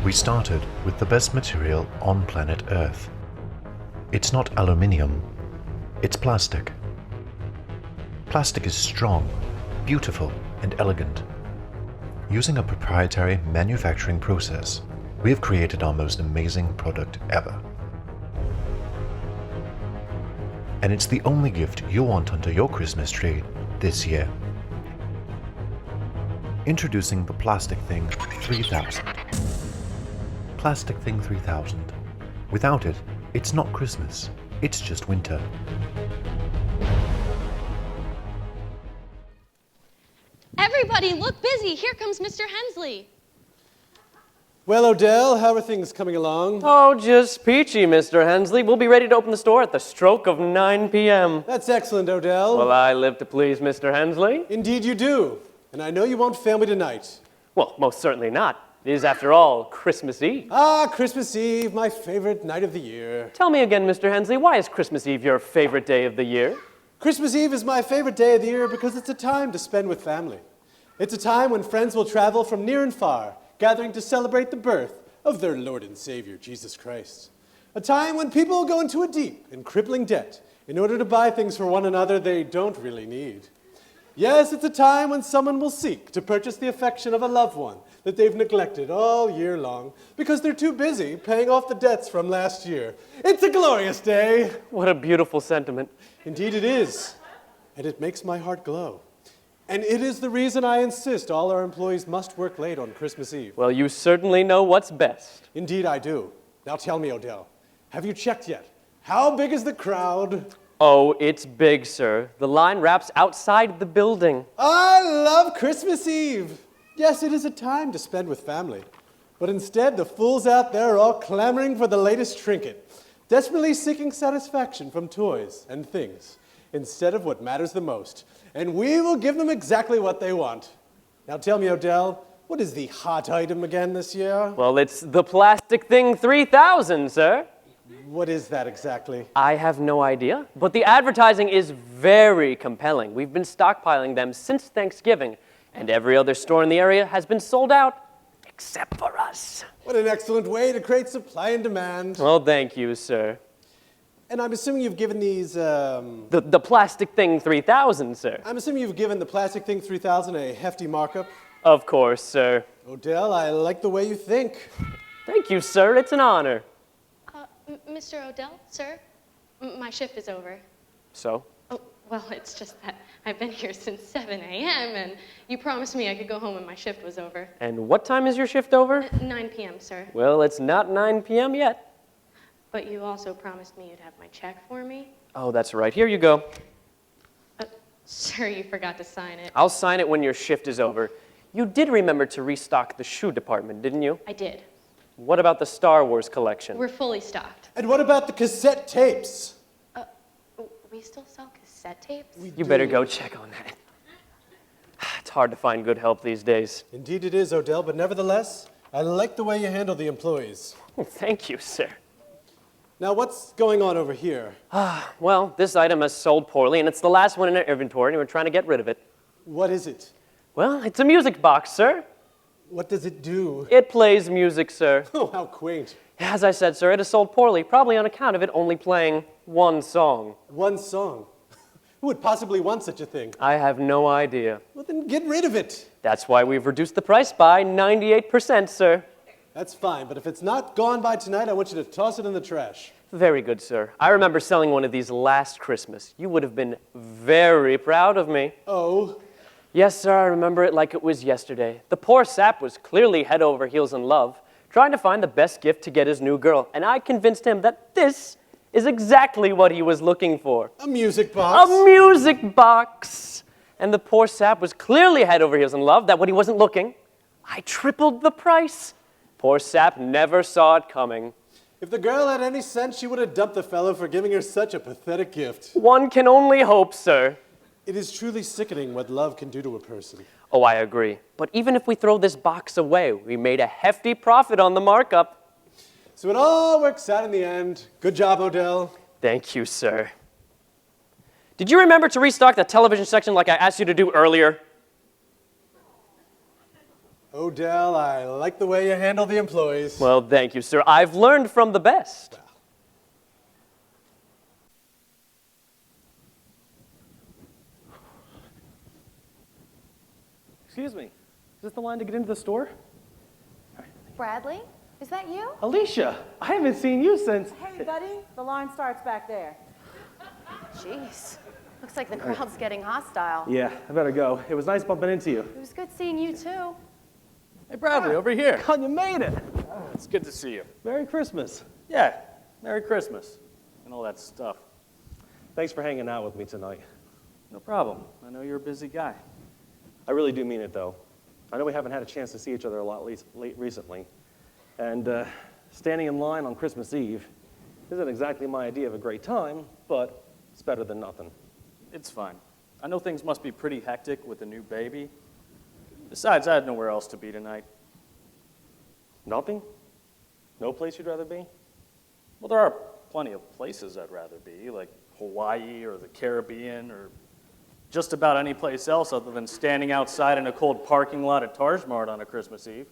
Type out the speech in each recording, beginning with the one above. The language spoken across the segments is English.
We started with the best material on planet Earth. It's not aluminium, it's plastic. Plastic is strong, beautiful, and elegant. Using a proprietary manufacturing process, we have created our most amazing product ever. And it's the only gift you'll want under your Christmas tree this year. Introducing the Plastic Thing 3000. Plastic Thing 3000. Without it, it's not Christmas, it's just winter. Everybody, look busy. Here comes Mr. Hensley. Well, Odell, how are things coming along? Oh, just peachy, Mr. Hensley. We'll be ready to open the store at the stroke of 9 p.m. That's excellent, Odell. Well, I live to please Mr. Hensley. Indeed you do. And I know you won't fail me tonight. Well, most certainly not. It is, after all, Christmas Eve. Ah, Christmas Eve, my favorite night of the year. Tell me again, Mr. Hensley, why is Christmas Eve your favorite day of the year? Christmas Eve is my favorite day of the year because it's a time to spend with family. It's a time when friends will travel from near and far, gathering to celebrate the birth of their Lord and Savior, Jesus Christ. A time when people go into a deep and crippling debt in order to buy things for one another they don't really need. Yes, it's a time when someone will seek to purchase the affection of a loved one that they've neglected all year long because they're too busy paying off the debts from last year. It's a glorious day. What a beautiful sentiment. Indeed it is, and it makes my heart glow. And it is the reason I insist all our employees must work late on Christmas Eve. Well, you certainly know what's best. Indeed I do. Now tell me, Odell, have you checked yet? How big is the crowd? Oh, it's big, sir. The line wraps outside the building. I love Christmas Eve. Yes, it is a time to spend with family. But instead, the fools out there are all clamoring for the latest trinket, desperately seeking satisfaction from toys and things, instead of what matters the most. And we will give them exactly what they want. Now tell me, Odell, what is the hot item again this year? Well, it's the Plastic Thing 3000, sir. What is that exactly? I have no idea, but the advertising is very compelling. We've been stockpiling them since Thanksgiving, and every other store in the area has been sold out, except for us. What an excellent way to create supply and demand. Well, thank you, sir. And I'm assuming you've given these, The Plastic Thing 3000, sir. I'm assuming you've given the Plastic Thing 3000 a hefty markup. Of course, sir. Odell, I like the way you think. Thank you, sir. It's an honor. Mr. Odell, sir, my shift is over. So? Oh, well, it's just that I've been here since 7 a.m., and you promised me I could go home when my shift was over. And what time is your shift over? 9 p.m., sir. Well, it's not 9 p.m. yet. But you also promised me you'd have my check for me. Oh, that's right. Here you go. Sir, you forgot to sign it. I'll sign it when your shift is over. You did remember to restock the shoe department, didn't you? I did. What about the Star Wars collection? We're fully stocked. And what about the cassette tapes? We still sell cassette tapes? You better go check on that. It's hard to find good help these days. Indeed it is, Odell, but nevertheless, I like the way you handle the employees. Oh, thank you, sir. Now, what's going on over here? Well, this item has sold poorly, and it's the last one in our inventory, and we're trying to get rid of it. What is it? Well, it's a music box, sir. What does it do? It plays music, sir. Oh, how quaint. As I said, sir, it has sold poorly, probably on account of it only playing one song. One song. Who would possibly want such a thing? I have no idea. Well, then get rid of it. That's why we've reduced the price by 98%, sir. That's fine, but if it's not gone by tonight, I want you to toss it in the trash. Very good, sir. I remember selling one of these last Christmas. You would have been very proud of me. Oh? Yes, sir, I remember it like it was yesterday. The poor sap was clearly head over heels in love, trying to find the best gift to get his new girl, and I convinced him that this is exactly what he was looking for. A music box? A music box! And the poor sap was clearly head over heels in love that when he wasn't looking, I tripled the price. Poor sap never saw it coming. If the girl had any sense, she would have dumped the fellow for giving her such a pathetic gift. One can only hope, sir. It is truly sickening what love can do to a person. Oh, I agree. But even if we throw this box away, we made a hefty profit on the markup. So it all works out in the end. Good job, Odell. Thank you, sir. Did you remember to restock the television section like I asked you to do earlier? Odell, I like the way you handle the employees. Well, thank you, sir. I've learned from the best. Excuse me. Is this the line to get into the store? Bradley, is that you? Alicia, I haven't seen you since... Hey, buddy, the line starts back there. Jeez, looks like the crowd's getting hostile. Yeah, I better go. It was nice bumping into you. It was good seeing you, too. Hey, Bradley, over here. God, you made it. It's good to see you. Merry Christmas. Yeah, Merry Christmas and all that stuff. Thanks for hanging out with me tonight. No problem. I know you're a busy guy. I really do mean it, though. I know we haven't had a chance to see each other a lot late recently. And standing in line on Christmas Eve isn't exactly my idea of a great time, but it's better than nothing. It's fine. I know things must be pretty hectic with a new baby. Besides, I had nowhere else to be tonight. Nothing? No place you'd rather be? Well, there are plenty of places I'd rather be, like Hawaii or the Caribbean or just about any place else other than standing outside in a cold parking lot at Targe-Mart on a Christmas Eve.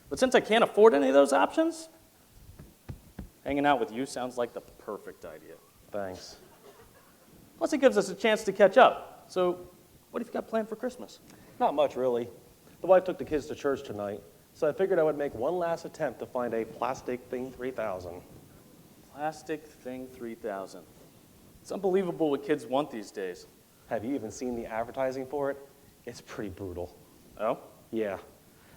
But since I can't afford any of those options, hanging out with you sounds like the perfect idea. Thanks. Plus, it gives us a chance to catch up. So, what have you got planned for Christmas? Not much, really. The wife took the kids to church tonight, so I figured I would make one last attempt to find a plastic thing 3000. Plastic Thing 3000. It's unbelievable what kids want these days. Have you even seen the advertising for it? It's pretty brutal. Oh? Yeah.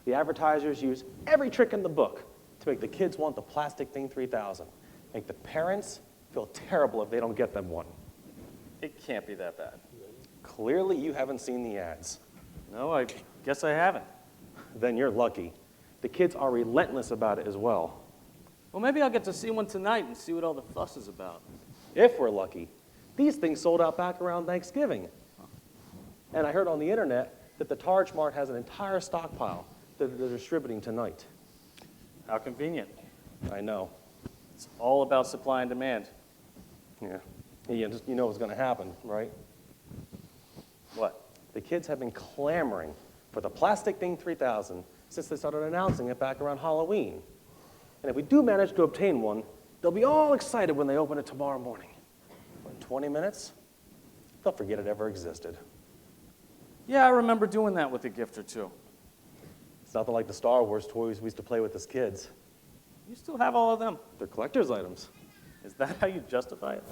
The advertisers use every trick in the book to make the kids want the plastic thing 3000. Make the parents feel terrible if they don't get them one. It can't be that bad. Clearly, you haven't seen the ads. No, I guess I haven't. Then you're lucky. The kids are relentless about it as well. Well, maybe I'll get to see one tonight and see what all the fuss is about. If we're lucky. These things sold out back around Thanksgiving. And I heard on the internet that the Targe-Mart has an entire stockpile that they're distributing tonight. How convenient. I know. It's all about supply and demand. Yeah. You know what's going to happen, right? What? The kids have been clamoring for the plastic thing 3000 since they started announcing it back around Halloween. And if we do manage to obtain one, they'll be all excited when they open it tomorrow morning. In 20 minutes, they'll forget it ever existed. Yeah, I remember doing that with a gift or two. It's nothing like the Star Wars toys we used to play with as kids. You still have all of them. They're collector's items. Is that how you justify it?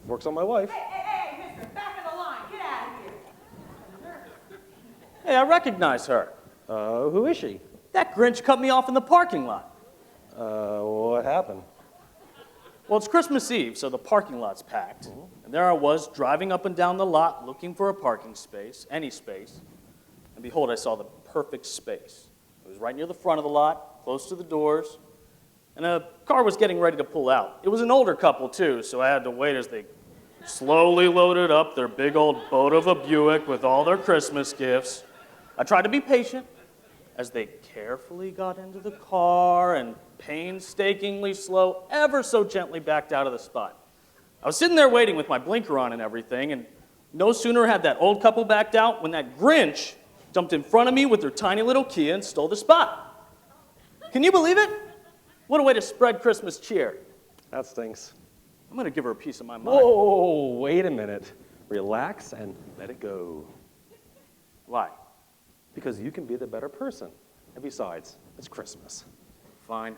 Works on my wife. Hey, mister, back of the line, get out of here. Hey, I recognize her. Who is she? That Grinch cut me off in the parking lot. What happened? Well, it's Christmas Eve, so the parking lot's packed. And there I was, driving up and down the lot, looking for a parking space, any space. And behold, I saw the perfect space. It was right near the front of the lot, close to the doors. And a car was getting ready to pull out. It was an older couple, too, so I had to wait as they slowly loaded up their big old boat of a Buick with all their Christmas gifts. I tried to be patient as they carefully got into the car and painstakingly slow, ever so gently backed out of the spot. I was sitting there waiting with my blinker on and everything, and no sooner had that old couple backed out when that Grinch jumped in front of me with their tiny little Kia and stole the spot. Can you believe it? What a way to spread Christmas cheer. That stinks. I'm going to give her a piece of my mind. Whoa, wait a minute. Relax and let it go. Why? Because you can be the better person. And besides, it's Christmas. Fine.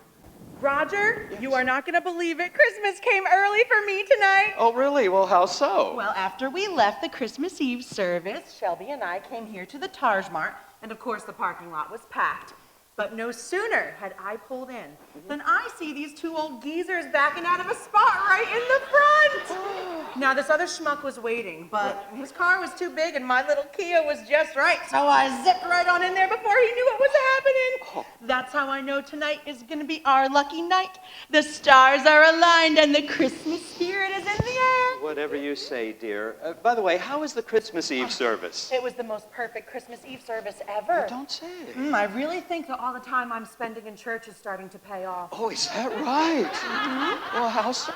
Roger, you are not going to believe it. Christmas came early for me tonight. Oh, really? Well, how so? Well, after we left the Christmas Eve service, Shelby and I came here to the Targe-Mart, and of course the parking lot was packed. But no sooner had I pulled in than I see these two old geezers backing out of a spot right in the front. Now, this other schmuck was waiting, but his car was too big and my little Kia was just right, so I zipped right on in there before he knew what was happening. That's how I know tonight is going to be our lucky night. The stars are aligned and the Christmas spirit is in the air. Whatever you say, dear. By the way, how was the Christmas Eve service? It was the most perfect Christmas Eve service ever. Don't say it. I really think that all the time I'm spending in church is starting to pay off. Oh, is that right? Well, how so?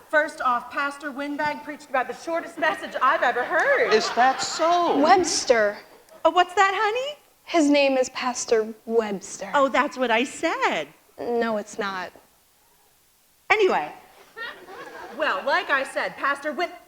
First off, Pastor Windbag preached about the shortest message I've ever heard. Is that so? Webster. What's that, honey? His name is Pastor Webster. Oh, that's what I said. No, it's not. Anyway, well, like I said, Pastor Webster.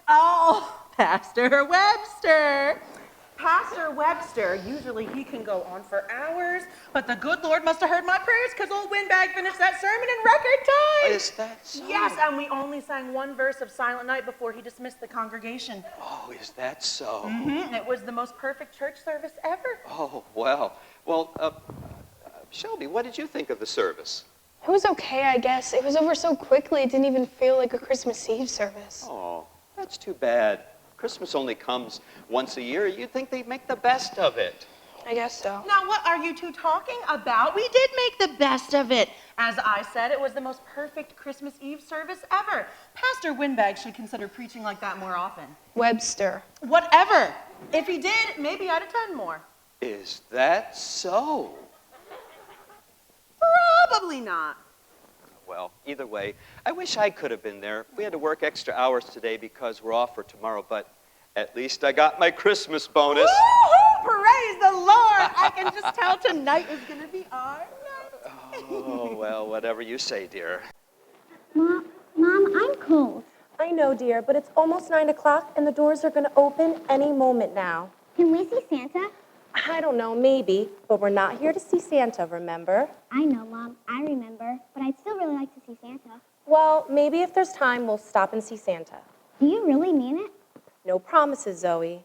Pastor Webster, usually he can go on for hours, but the good Lord must have heard my prayers because old Windbag finished that sermon in record time. Is that so? Yes, and we only sang one verse of Silent Night before he dismissed the congregation. Oh, is that so? Mm-hmm. It was the most perfect church service ever. Oh, well. Well, Shelby, what did you think of the service? It was okay, I guess. It was over so quickly, it didn't even feel like a Christmas Eve service. Oh, that's too bad. Christmas only comes once a year. You'd think they'd make the best of it. I guess so. Now, what are you two talking about? We did make the best of it. As I said, it was the most perfect Christmas Eve service ever. Pastor Windbag should consider preaching like that more often. Webster. Whatever. If he did, maybe I'd attend more. Is that so? Probably not. Well, either way, I wish I could have been there. We had to work extra hours today because we're off for tomorrow, but at least I got my Christmas bonus. Woo-hoo! Praise the Lord! I can just tell tonight is going to be our night. Oh, well, whatever you say, dear. Mom, I'm cold. I know, dear, but it's almost 9 o'clock and the doors are going to open any moment now. Can we see Santa? I don't know, maybe, but we're not here to see Santa, remember? I know, Mom. I remember. But I'd still really like to see Santa. Well, maybe if there's time, we'll stop and see Santa. Do you really mean it? No promises, Zoe.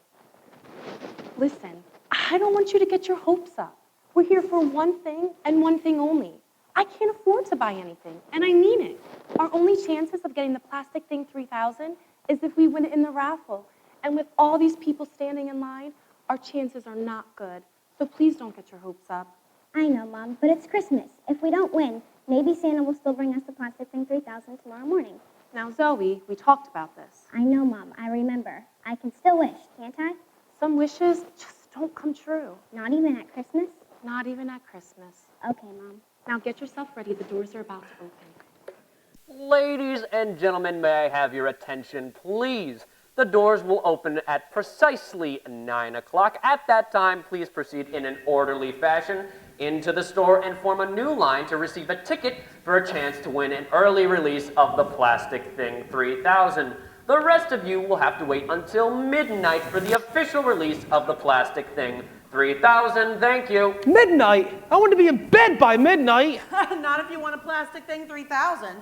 Listen, I don't want you to get your hopes up. We're here for one thing and one thing only. I can't afford to buy anything, and I mean it. Our only chances of getting the plastic thing 3000 is if we win it in the raffle. And with all these people standing in line, our chances are not good. So please don't get your hopes up. I know, Mom, but it's Christmas. If we don't win, maybe Santa will still bring us the plastic thing 3000 tomorrow morning. Now, Zoe, we talked about this. I know, Mom. I remember. I can still wish, can't I? Some wishes just don't come true. Not even at Christmas? Not even at Christmas. Okay, Mom. Now get yourself ready. The doors are about to open. Ladies and gentlemen, may I have your attention, please? The doors will open at precisely 9 o'clock. At that time, please proceed in an orderly fashion into the store and form a new line to receive a ticket for a chance to win an early release of the Plastic Thing 3000. The rest of you will have to wait until midnight for the official release of the Plastic Thing 3000. Thank you. Midnight? I want to be in bed by midnight. Not if you want a Plastic Thing 3000.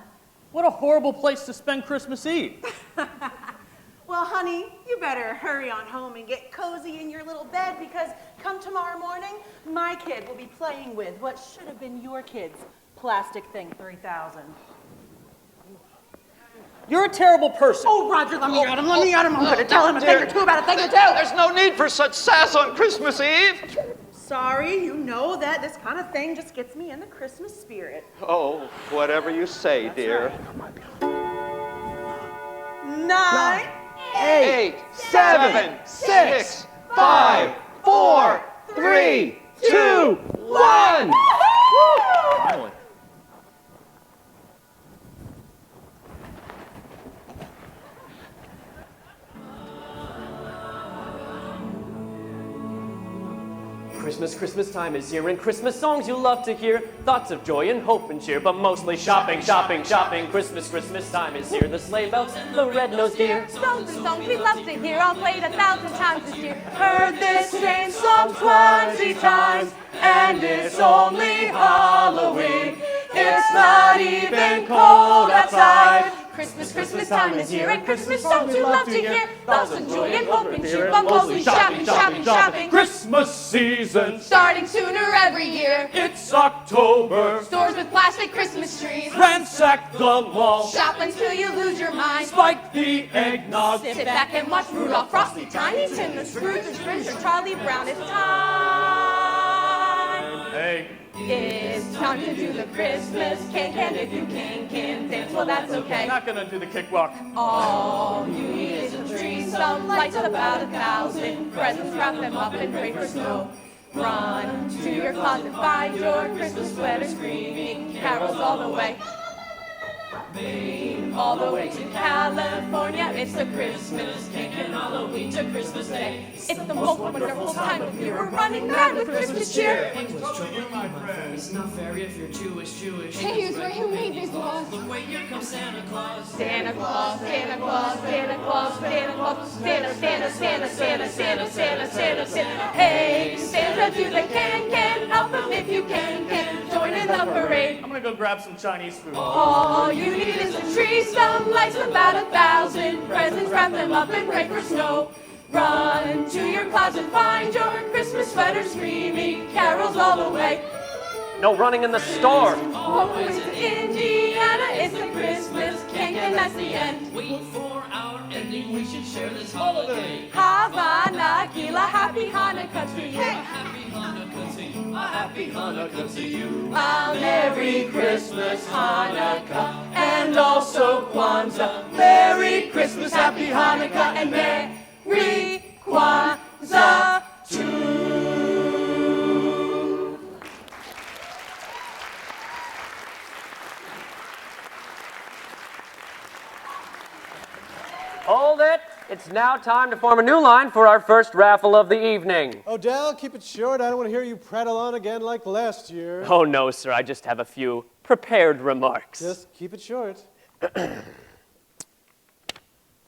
What a horrible place to spend Christmas Eve. Well, honey, you better hurry on home and get cozy in your little bed because come tomorrow morning, my kid will be playing with what should have been your kid's Plastic Thing 3000. You're a terrible person. Oh, Roger, let me at him. I'm going to tell him a thing or two about a thing or two. There's no need for such sass on Christmas Eve. Sorry, you know that this kind of thing just gets me in the Christmas spirit. Oh, whatever you say, dear. Right. 9, 8, 7, 6, 5, 4, 3, 2, 1. Finally. Christmas time is here, and Christmas songs you love to hear. Thoughts of joy and hope and cheer, but mostly shopping. Christmas time is here. The sleigh bells and the red-nosed deer. Songs and songs we love to hear, all played 1,000 times this year. Heard this same song 20 times, and it's only Halloween. It's not even cold outside. Christmas time is here, and Christmas songs you love to hear. Thoughts of joy and hope and cheer, but mostly shopping. Christmas season, Starting sooner every year. it's October. Stores with plastic Christmas trees. Ransack the mall, Shop until you lose your mind. spike the eggnog. Sit back and watch Rudolph, Frosty, Tiny Tim, the Scrooge, the Grinch, or Charlie Brown. It's time. Hey. It's time to do the Christmas cake, and if you can't dance, well that's okay. I'm not gonna do the cakewalk. All you need is a tree, some lights, about 1,000 presents, wrap them up and pray for snow. Run to your closet, find your Christmas sweater, screaming carols all the way. Maine, all the way to California. It's the Christmas cake and Halloween to Christmas Day. It's the most wonderful time of year. We're running mad with Christmas cheer. What's trouble, my friend? It's not fair if you're Jewish. Hey, who's right? Who made these laws? Look, wait, here comes Santa Claus. Santa Claus, Santa Claus, Santa Claus, Santa Claus, Santa, Santa, Santa, Santa, Santa, Santa, Santa, Santa. Hey, Santa, do the can, help him if you can, join in the parade. I'm gonna go grab some Chinese food. All you need is a tree, some lights, about 1,000 presents, wrap them up and pray for snow. Run to your closet, find your Christmas sweater, screaming carols all the way. No running in the store. Always in Indiana, it's the Christmas cake, and that's the end. Wait for our ending, we should share this holiday. Havana, Gila, happy Hanukkah to you. Happy Hanukkah to you, a happy Hanukkah to you. A Merry Christmas, Hanukkah, and also Kwanzaa. Merry Christmas, Happy Hanukkah, and Merry Kwanzaa too. Hold it. It's now time to form a new line for our first raffle of the evening. Odell, keep it short. I don't want to hear you prattle on again like last year. Oh, no, sir. I just have a few prepared remarks. Just keep it short.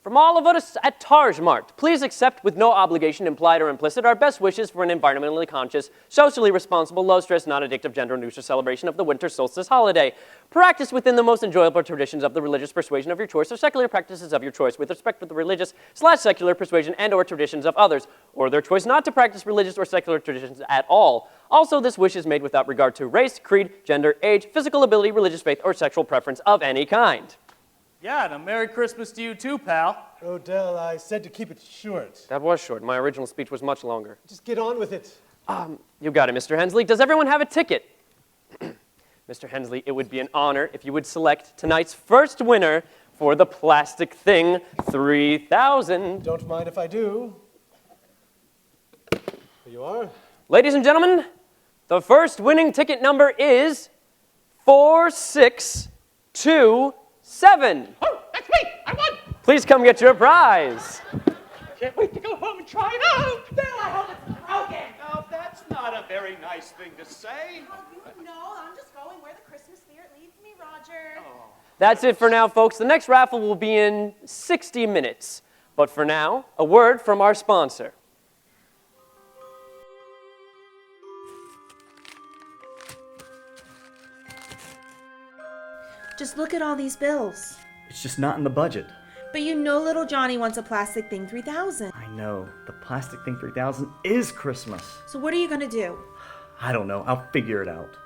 From all of us at Targe-Mart, please accept with no obligation, implied or implicit, our best wishes for an environmentally conscious, socially responsible, low-stress, non-addictive, gender-neutral celebration of the winter solstice holiday. Practice within the most enjoyable traditions of the religious persuasion of your choice or secular practices of your choice with respect to the religious/secular persuasion and or traditions of others, or their choice not to practice religious or secular traditions at all. Also, this wish is made without regard to race, creed, gender, age, physical ability, religious faith, or sexual preference of any kind. Yeah, and a Merry Christmas to you too, pal. Odell, I said to keep it short. That was short. My original speech was much longer. Just get on with it. You got it, Mr. Hensley. Does everyone have a ticket? Mr. Hensley, it would be an honor if you would select tonight's first winner for the Plastic Thing 3000. Don't mind if I do. Here you are. Ladies and gentlemen, the first winning ticket number is 4627. Oh, that's me! I won! Please come get your prize. Can't wait to go home and try it out! Bill, I hope it's broken. Now, that's not a very nice thing to say. Well, you know, I'm just going where the Christmas spirit leads me, Roger. That's it for now, folks. The next raffle will be in 60 minutes. But for now, a word from our sponsor. Just look at all these bills. It's just not in the budget. But you know little Johnny wants a Plastic Thing 3000. I know. The Plastic Thing 3000 is Christmas. So what are you gonna do? I don't know. I'll figure it out.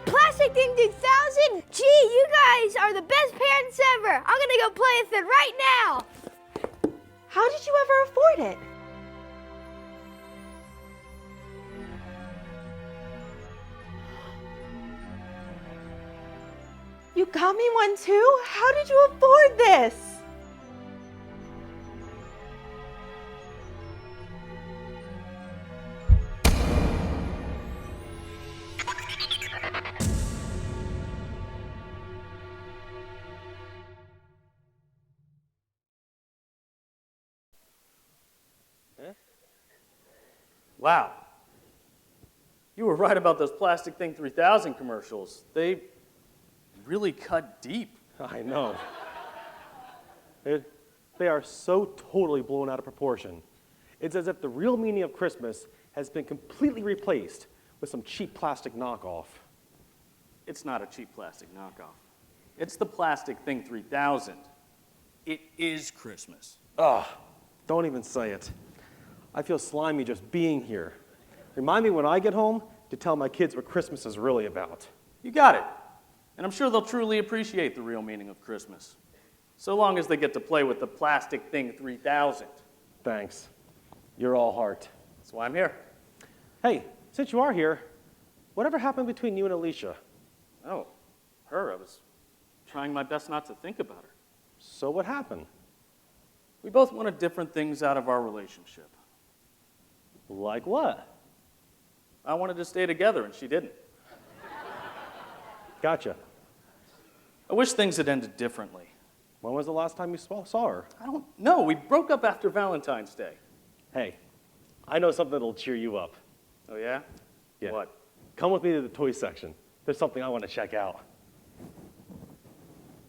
Plastic Thing 3000? Gee, you guys are the best parents ever. I'm gonna go play with it right now. How did you ever afford it? You got me one too? How did you afford this? Wow. You were right about those Plastic Thing 3000 commercials. They really cut deep. I know. They are so totally blown out of proportion. It's as if the real meaning of Christmas has been completely replaced with some cheap plastic knockoff. It's not a cheap plastic knockoff. It's the Plastic Thing 3000. It is Christmas. Ugh, don't even say it. I feel slimy just being here. Remind me when I get home to tell my kids what Christmas is really about. You got it. And I'm sure they'll truly appreciate the real meaning of Christmas. So long as they get to play with the Plastic Thing 3000. Thanks. You're all heart. That's why I'm here. Hey, since you are here, whatever happened between you and Alicia? Oh, her. I was trying my best not to think about her. So what happened? We both wanted different things out of our relationship. Like what? I wanted to stay together, and she didn't. Gotcha. I wish things had ended differently. When was the last time you saw her? I don't know. We broke up after Valentine's Day. Hey, I know something that'll cheer you up. Oh, yeah? Yeah. What? Come with me to the toy section. There's something I want to check out.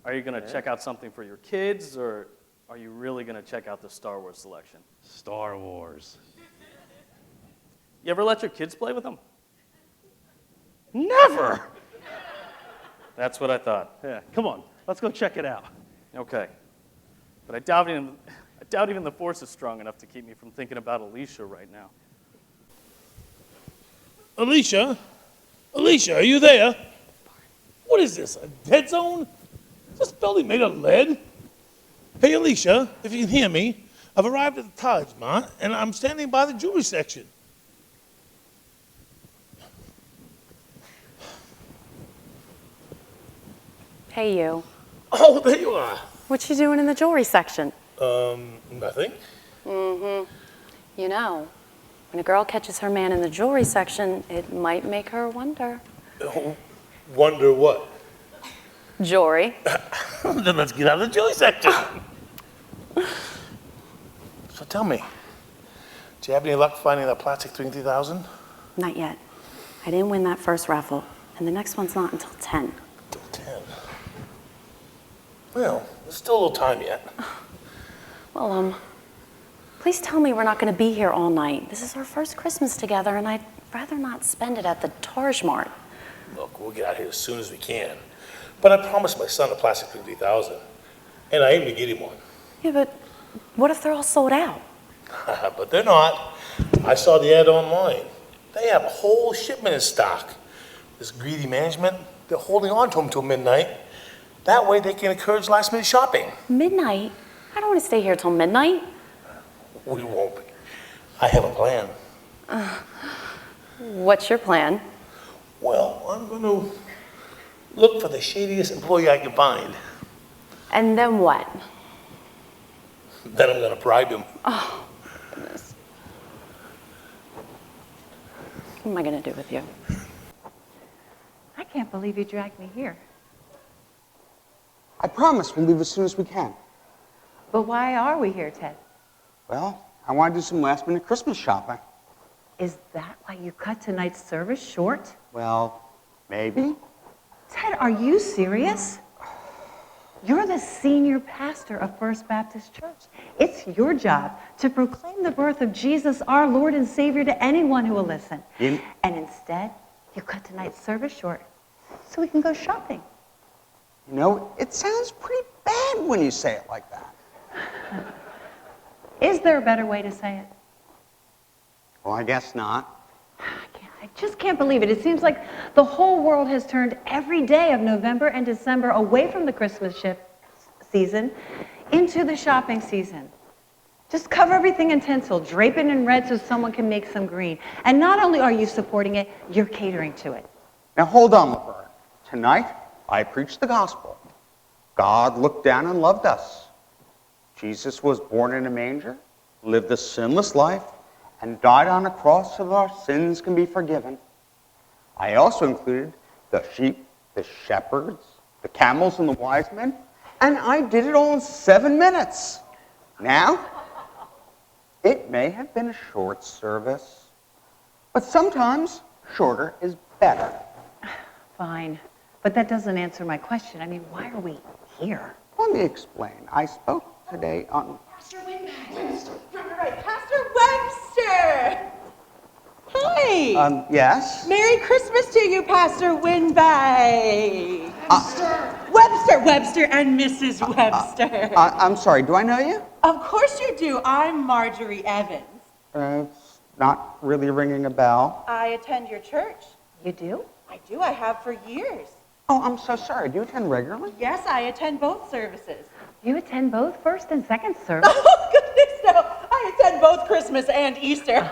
Are you going to check out something for your kids, or are you really going to check out the Star Wars selection? Star Wars. You ever let your kids play with them? Never! That's what I thought. Yeah, come on. Let's go check it out. Okay. But I doubt even the Force is strong enough to keep me from thinking about Alicia right now. Alicia? Alicia, are you there? What is this, a dead zone? Is this building made of lead? Hey, Alicia, if you can hear me, I've arrived at the Targe-Mart, and I'm standing by the jewelry section. Hey, you. Oh, there you are. What you doing in the jewelry section? Nothing. Mm-hmm. You know, when a girl catches her man in the jewelry section, it might make her wonder. Wonder what? Jewelry. Then let's get out of the jewelry section. So tell me, do you have any luck finding that plastic 3000? Not yet. I didn't win that first raffle, and the next one's not until 10. Till 10. Well, there's still a little time yet. Well, please tell me we're not going to be here all night. This is our first Christmas together, and I'd rather not spend it at the Targe-Mart. Look, we'll get out here as soon as we can. But I promised my son a plastic 3000, and I aim to get him one. Yeah, but what if they're all sold out? But they're not. I saw the ad online. They have a whole shipment in stock. This greedy management, they're holding on to them till midnight. That way they can encourage last-minute shopping. Midnight? I don't want to stay here till midnight. We won't be. I have a plan. What's your plan? Well, I'm going to look for the shadiest employee I can find. And then what? Then I'm going to bribe him. Oh, goodness. What am I going to do with you? I can't believe you dragged me here. I promise we'll leave as soon as we can. But why are we here, Ted? Well, I want to do some last-minute Christmas shopping. Is that why you cut tonight's service short? Well, maybe. Ted, are you serious? You're the senior pastor of First Baptist Church. It's your job to proclaim the birth of Jesus, our Lord and Savior, to anyone who will listen. And instead, you cut tonight's service short so we can go shopping. You know, it sounds pretty bad when you say it like that. Is there a better way to say it? Well, I guess not. I just can't believe it. It seems like the whole world has turned every day of November and December away from the Christmas season into the shopping season. Just cover everything in tinsel, drape it in red so someone can make some green. And not only are you supporting it, you're catering to it. Now, hold on, Laverne. Tonight, I preach the gospel. God looked down and loved us. Jesus was born in a manger, lived a sinless life, and died on a cross so that our sins can be forgiven. I also included the sheep, the shepherds, the camels, and the wise men, and I did it all in 7 minutes. Now, it may have been a short service, but sometimes shorter is better. Fine, but that doesn't answer my question. I mean, why are we here? Let me explain. I spoke today on... Pastor Webster. Right, Pastor Webster. Hi. Yes? Merry Christmas to you, Pastor Winbay. Webster and Mrs. Webster. I'm sorry, do I know you? Of course you do. I'm Marjorie Evans. It's not really ringing a bell. I attend your church. You do? I do. I have for years. Oh, I'm so sorry. Do you attend regularly? Yes, I attend both services. You attend both first and second service? Oh, goodness, no. I attend both Christmas and Easter.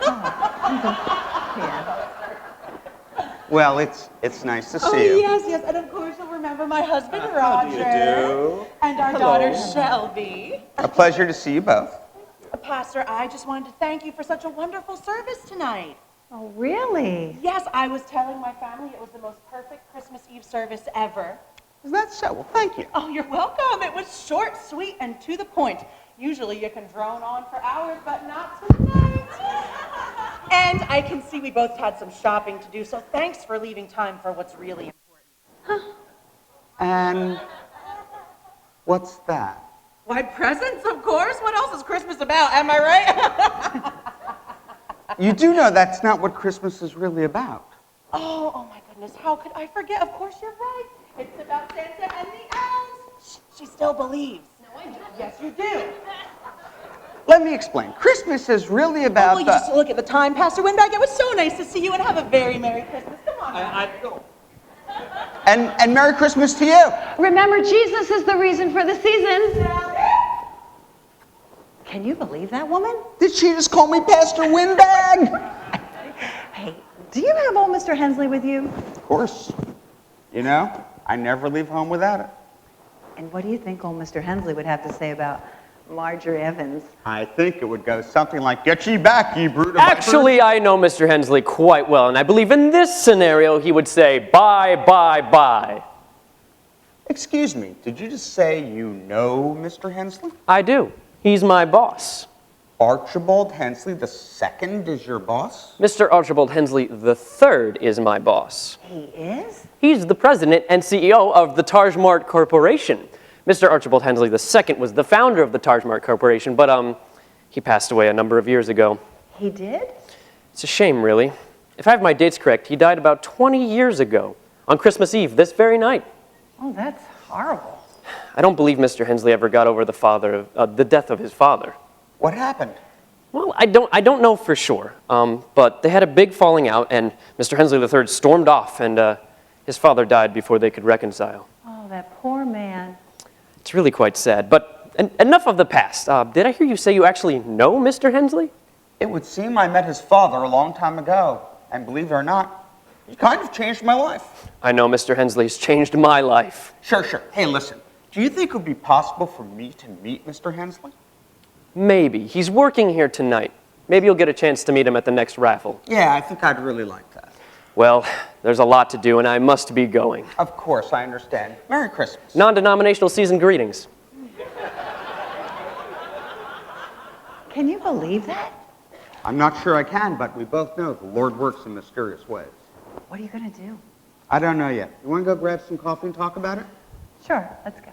Well, it's nice to see Oh, you. yes, and of course you'll remember my husband, Roger. do? And our Hello. daughter, Shelby. A pleasure to see you both. Pastor, I just wanted to thank you for such a wonderful service tonight. Oh, really? Yes, I was telling my family it was the most perfect Christmas Eve service ever. Is that so? Well, thank you. Oh, you're welcome. It was short, sweet, and to the point. Usually you can drone on for hours, but not tonight. And I can see we both had some shopping to do, so thanks for leaving time for what's really important. And what's that? Why, presents, of course. What else is Christmas about? Am I right? You do know that's not what Christmas is really about. Oh my goodness, how could I forget? Of course you're right. It's about Santa and the elves. She still believes. No, I don't. Yes, you do. Let me explain. Christmas is really about you just look at the time, Pastor Winbag. It was so nice to see you, and have a very Merry Christmas. Come on. And Merry Christmas to you. Remember, Jesus is the reason for the season. Can you believe that woman? Did she just call me Pastor Windbag? Hey, do you have old Mr. Hensley with you? Of course. You know, I never leave home without it. And what do you think old Mr. Hensley would have to say about Marjorie Evans? I think it would go something like, "Get ye back, ye brood of Actually, I know Mr. Hensley quite well, and I believe in this scenario he would say, bye, bye, bye. Excuse me, did you just say you know Mr. Hensley? I do. He's my boss. Archibald Hensley II is your boss? Mr. Archibald Hensley III is my boss. He is? He's the president and CEO of the Targe-Mart Corporation. Mr. Archibald Hensley II was the founder of the Targe-Mart Corporation, but he passed away a number of years ago. He did? It's a shame, really. If I have my dates correct, he died about 20 years ago, on Christmas Eve, this very night. Oh, that's horrible. I don't believe Mr. Hensley ever got over the death of his father. What happened? Well, I don't know for sure, but they had a big falling out, and Mr. Hensley III stormed off, and his father died before they could reconcile. Oh, that poor man. It's really quite sad, but enough of the past. Did I hear you say you actually know Mr. Hensley? It would seem I met his father a long time ago, and believe it or not, he kind of changed my life. I know Mr. Hensley's changed my life. Sure. Hey, listen, do you think it would be possible for me to meet Mr. Hensley? Maybe. He's working here tonight. Maybe you'll get a chance to meet him at the next raffle. Yeah, I think I'd really like that. Well, there's a lot to do, and I must be going. Of course, I understand. Merry Christmas. Non-denominational season greetings. Can you believe that? I'm not sure I can, but we both know the Lord works in mysterious ways. What are you going to do? I don't know yet. You want to go grab some coffee and talk about it? Sure, let's go.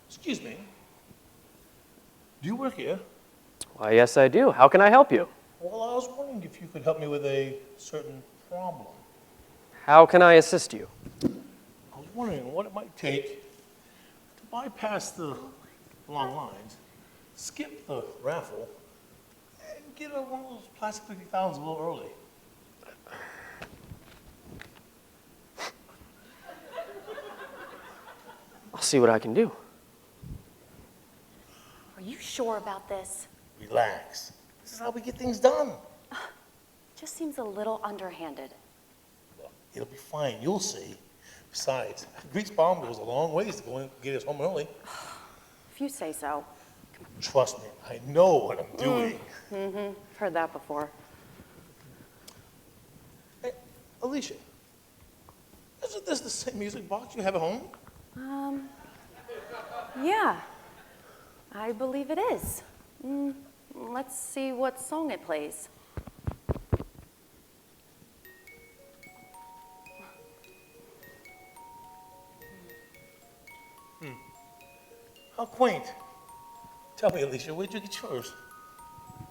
Excuse me. Do you work here? Why, yes, I do. How can I help you? Well, I was wondering if you could help me with a certain problem. How can I assist you? I was wondering what it might take to bypass the long lines, skip the raffle, and get one of those plastic 50,000s a little early. I'll see what I can do. Are you sure about this? Relax. This is how we get things done. Just seems a little underhanded. It'll be fine. You'll see. Besides, Greek's bomb goes a long ways to go and get us home early. If you say so. Trust me, I know what I'm doing. Mm-hmm. Heard that before. Hey, Alicia, isn't this the same music box you have at home? Yeah. I believe it is. Let's see what song it plays. How quaint. Tell me, Alicia, where'd you get yours?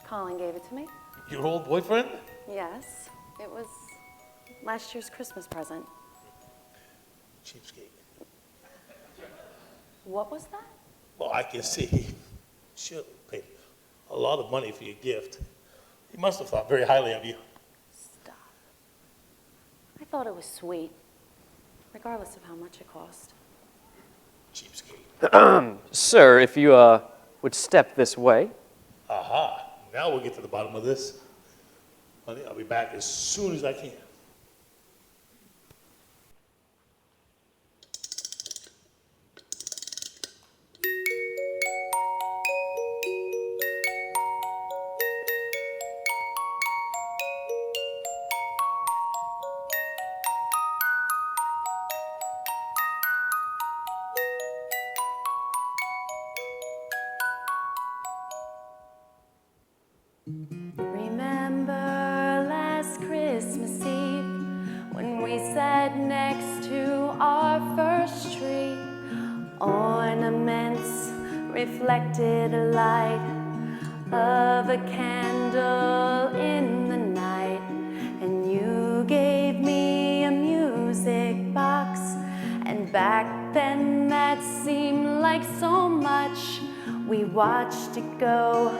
Colin gave it to me. Your old boyfriend? Yes. It was last year's Christmas present. Cheapskate. What was that? Well, I can see. Sure, paid a lot of money for your gift. He must have thought very highly of you. Stop. I thought it was sweet, regardless of how much it cost. Cheapskate. Sir, if you would step this way. Aha. Now we'll get to the bottom of this. Honey, I'll be back as soon as I can. sat next to our first tree. Ornaments reflected a light of a candle in the night. And you gave me a music box, and back then that seemed like so much. We watched it go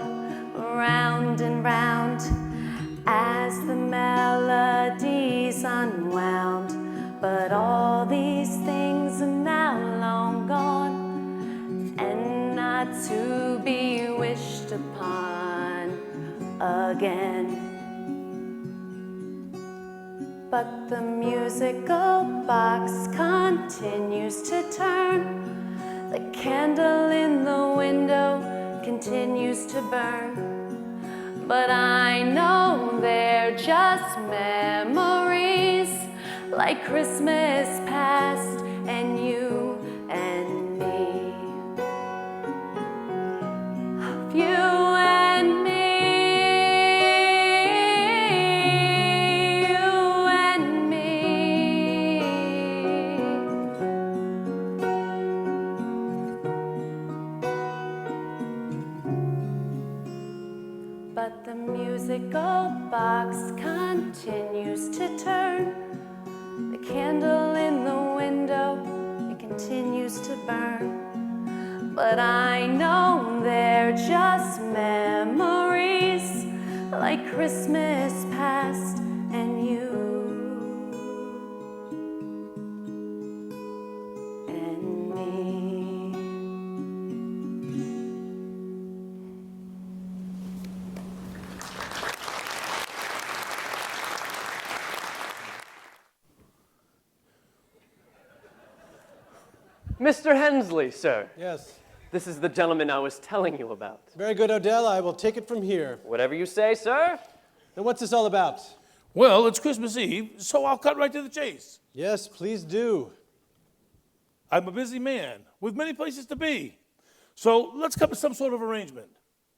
round and round as the melodies unwound. But all these things are now long gone, and not to be wished upon again. But the musical box continues to turn. The candle in the window continues to burn. But I know they're just memories, like Christmas past and you and me. Of you and me. But the musical box continues to turn. The candle in the window, it continues to burn. But I know they're just memories, like Christmas past and you and me. Mr. Hensley, sir. Yes. This is the gentleman I was telling you about. Very good, Odell. I will take it from here. Whatever you say, sir. And what's this all about? Well, it's Christmas Eve, so I'll cut right to the chase. Yes, please do. I'm a busy man with many places to be. So let's come to some sort of arrangement.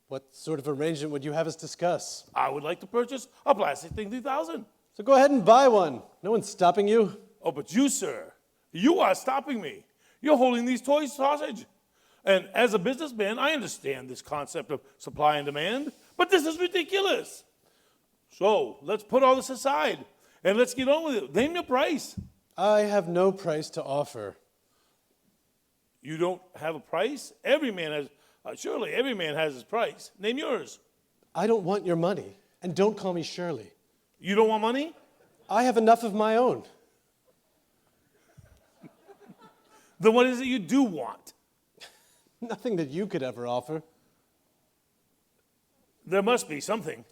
What sort of arrangement would you have us discuss? I would like to purchase a plastic thing 3000. So go ahead and buy one. No one's stopping you. Oh, but you, sir, you are stopping me. You're holding these toys hostage. And as a businessman, I understand this concept of supply and demand, but this is ridiculous. So let's put all this aside and let's get on with it. Name your price. I have no price to offer. You don't have a price? Every man has, surely every man has his price. Name yours. I don't want your money, and don't call me Shirley. You don't want money? I have enough of my own. Then what is it you do want? Nothing that you could ever offer. There must be something.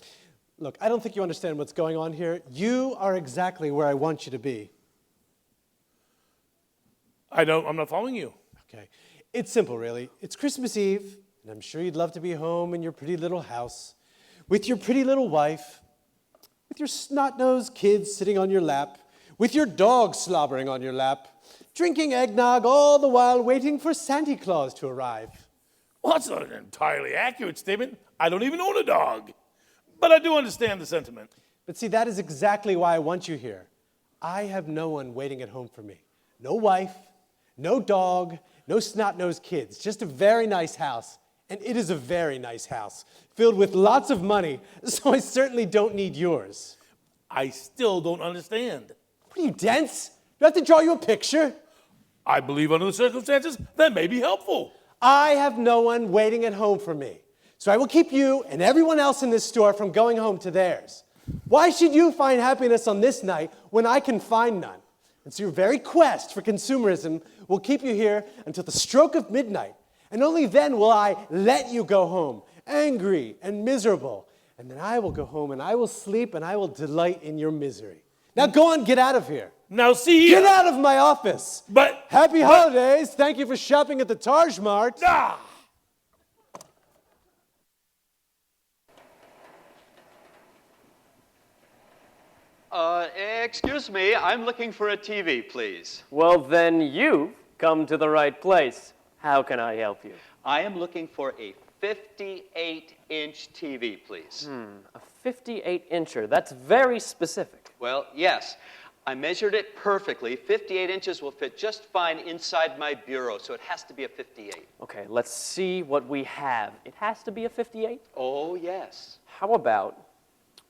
Look, I don't think you understand what's going on here. You are exactly where I want you to be. I'm not following you. Okay. It's simple, really. It's Christmas Eve, and I'm sure you'd love to be home in your pretty little house, with your pretty little wife, with your snot-nosed kids sitting on your lap, with your dog slobbering on your lap, drinking eggnog all the while waiting for Santa Claus to arrive. Well, that's not an entirely accurate statement. I don't even own a dog. But I do understand the sentiment. But see, that is exactly why I want you here. I have no one waiting at home for me. No wife, no dog, no snot-nosed kids. Just a very nice house. And it is a very nice house, filled with lots of money, so I certainly don't need yours. I still don't understand. What are you, dense? Do I have to draw you a picture? I believe under the circumstances, that may be helpful. I have no one waiting at home for me. So I will keep you and everyone else in this store from going home to theirs. Why should you find happiness on this night when I can find none? And so your very quest for consumerism will keep you here until the stroke of midnight. And only then will I let you go home, angry and miserable. And then I will go home and I will sleep and I will delight in your misery. Now go on, get out of here. Now see here. Get out of my office. Happy holidays. Thank you for shopping at the Targe-Mart. Ah! Excuse me, I'm looking for a TV, please. Well, then you've come to the right place. How can I help you? I am looking for a 58-inch TV, please. A 58-incher. That's very specific. Well, yes. I measured it perfectly. 58 inches will fit just fine inside my bureau, so it has to be a 58. Okay, let's see what we have. It has to be a 58? Oh, yes. How about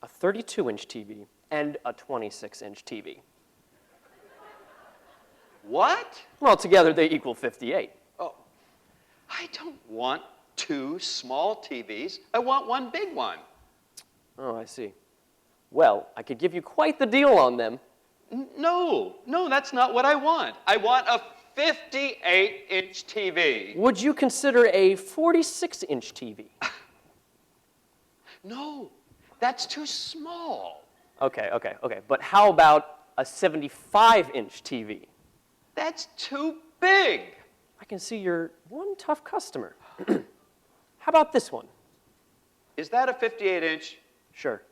a 32-inch TV and a 26-inch TV? What? Well, together they equal 58. Oh, I don't want two small TVs. I want one big one. Oh, I see. Well, I could give you quite the deal on them. No, that's not what I want. I want a 58-inch TV. Would you consider a 46-inch TV? No, that's too small. Okay. But how about a 75-inch TV? That's too big. I can see you're one tough customer. How about this one? Is that a 58-inch? Sure.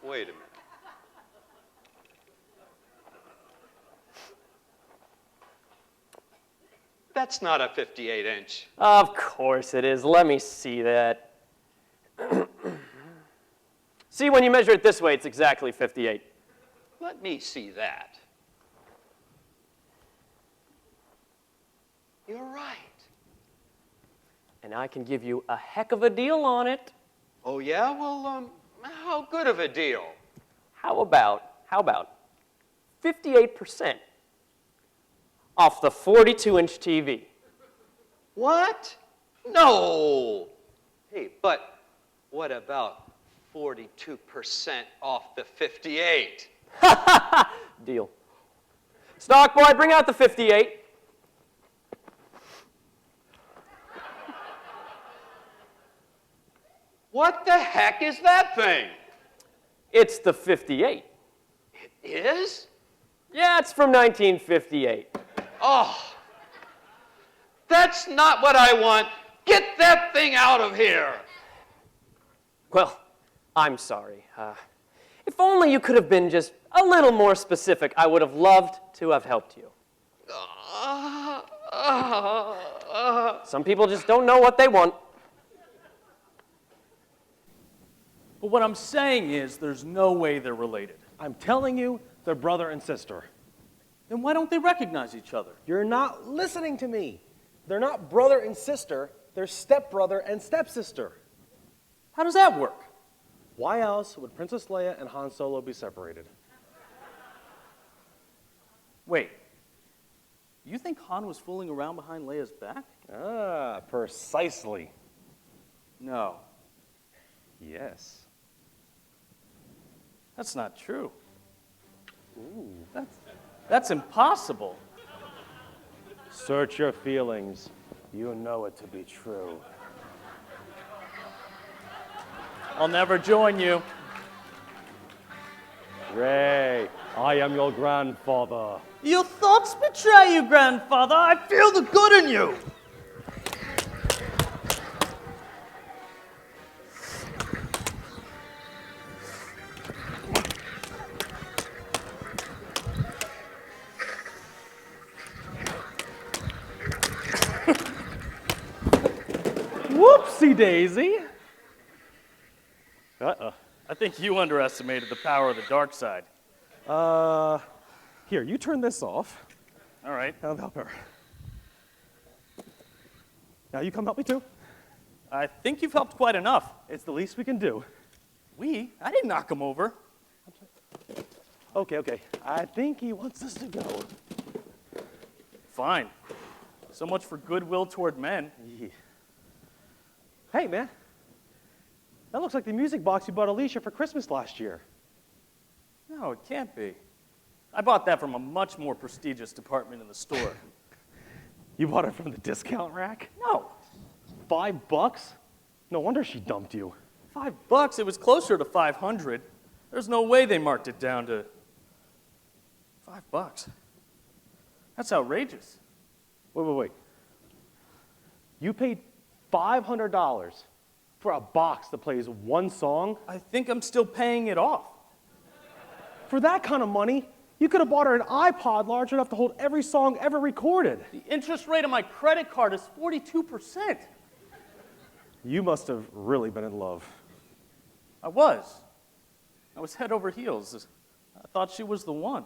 Wait a minute. That's not a 58-inch. Of course it is. Let me see that. See, when you measure it this way, it's exactly 58. Let me see that. You're right. And I can give you a heck of a deal on it. Oh, yeah? Well, how good of a deal? How about 58% off the 42-inch TV? What? No. Hey, but what about 42% off the 58? Deal. Stock boy, bring out the 58. What the heck is that thing? It's the 58. It is? Yeah, it's from 1958. Oh, that's not what I want. Get that thing out of here. Well, I'm sorry. If only you could have been just a little more specific, I would have loved to have helped you. Some people just don't know what they want. But what I'm saying is there's no way they're related. I'm telling you, they're brother and sister. Then why don't they recognize each other? You're not listening to me. They're not brother and sister. They're stepbrother and stepsister. How does that work? Why else would Princess Leia and Han Solo be separated? Wait. You think Han was fooling around behind Leia's back? Ah, precisely. No. Yes. That's not true. Ooh. That's impossible. Search your feelings. You know it to be true. I'll never join you. Ray, I am your grandfather. Your thoughts betray you, grandfather. I feel the good in you. Whoopsie daisy. Uh-oh. I think you underestimated the power of the dark side. Here, you turn this off. All right. I'll help her. Now you come help me too. I think you've helped quite enough. It's the least we can do. We? I didn't knock him over. Okay. I think he wants us to go. Fine. So much for goodwill toward men. Yeah. Hey, man. That looks like the music box you bought Alicia for Christmas last year. No, it can't be. I bought that from a much more prestigious department in the store. You bought it from the discount rack? No. $5? No wonder she dumped you. $5? It was closer to 500. There's no way they marked it down to $5. That's outrageous. Wait. You paid $500 for a box that plays one song? I think I'm still paying it off. For that kind of money, you could have bought her an iPod large enough to hold every song ever recorded. The interest rate on my credit card is 42%. You must have really been in love. I was. I was head over heels. I thought she was the one.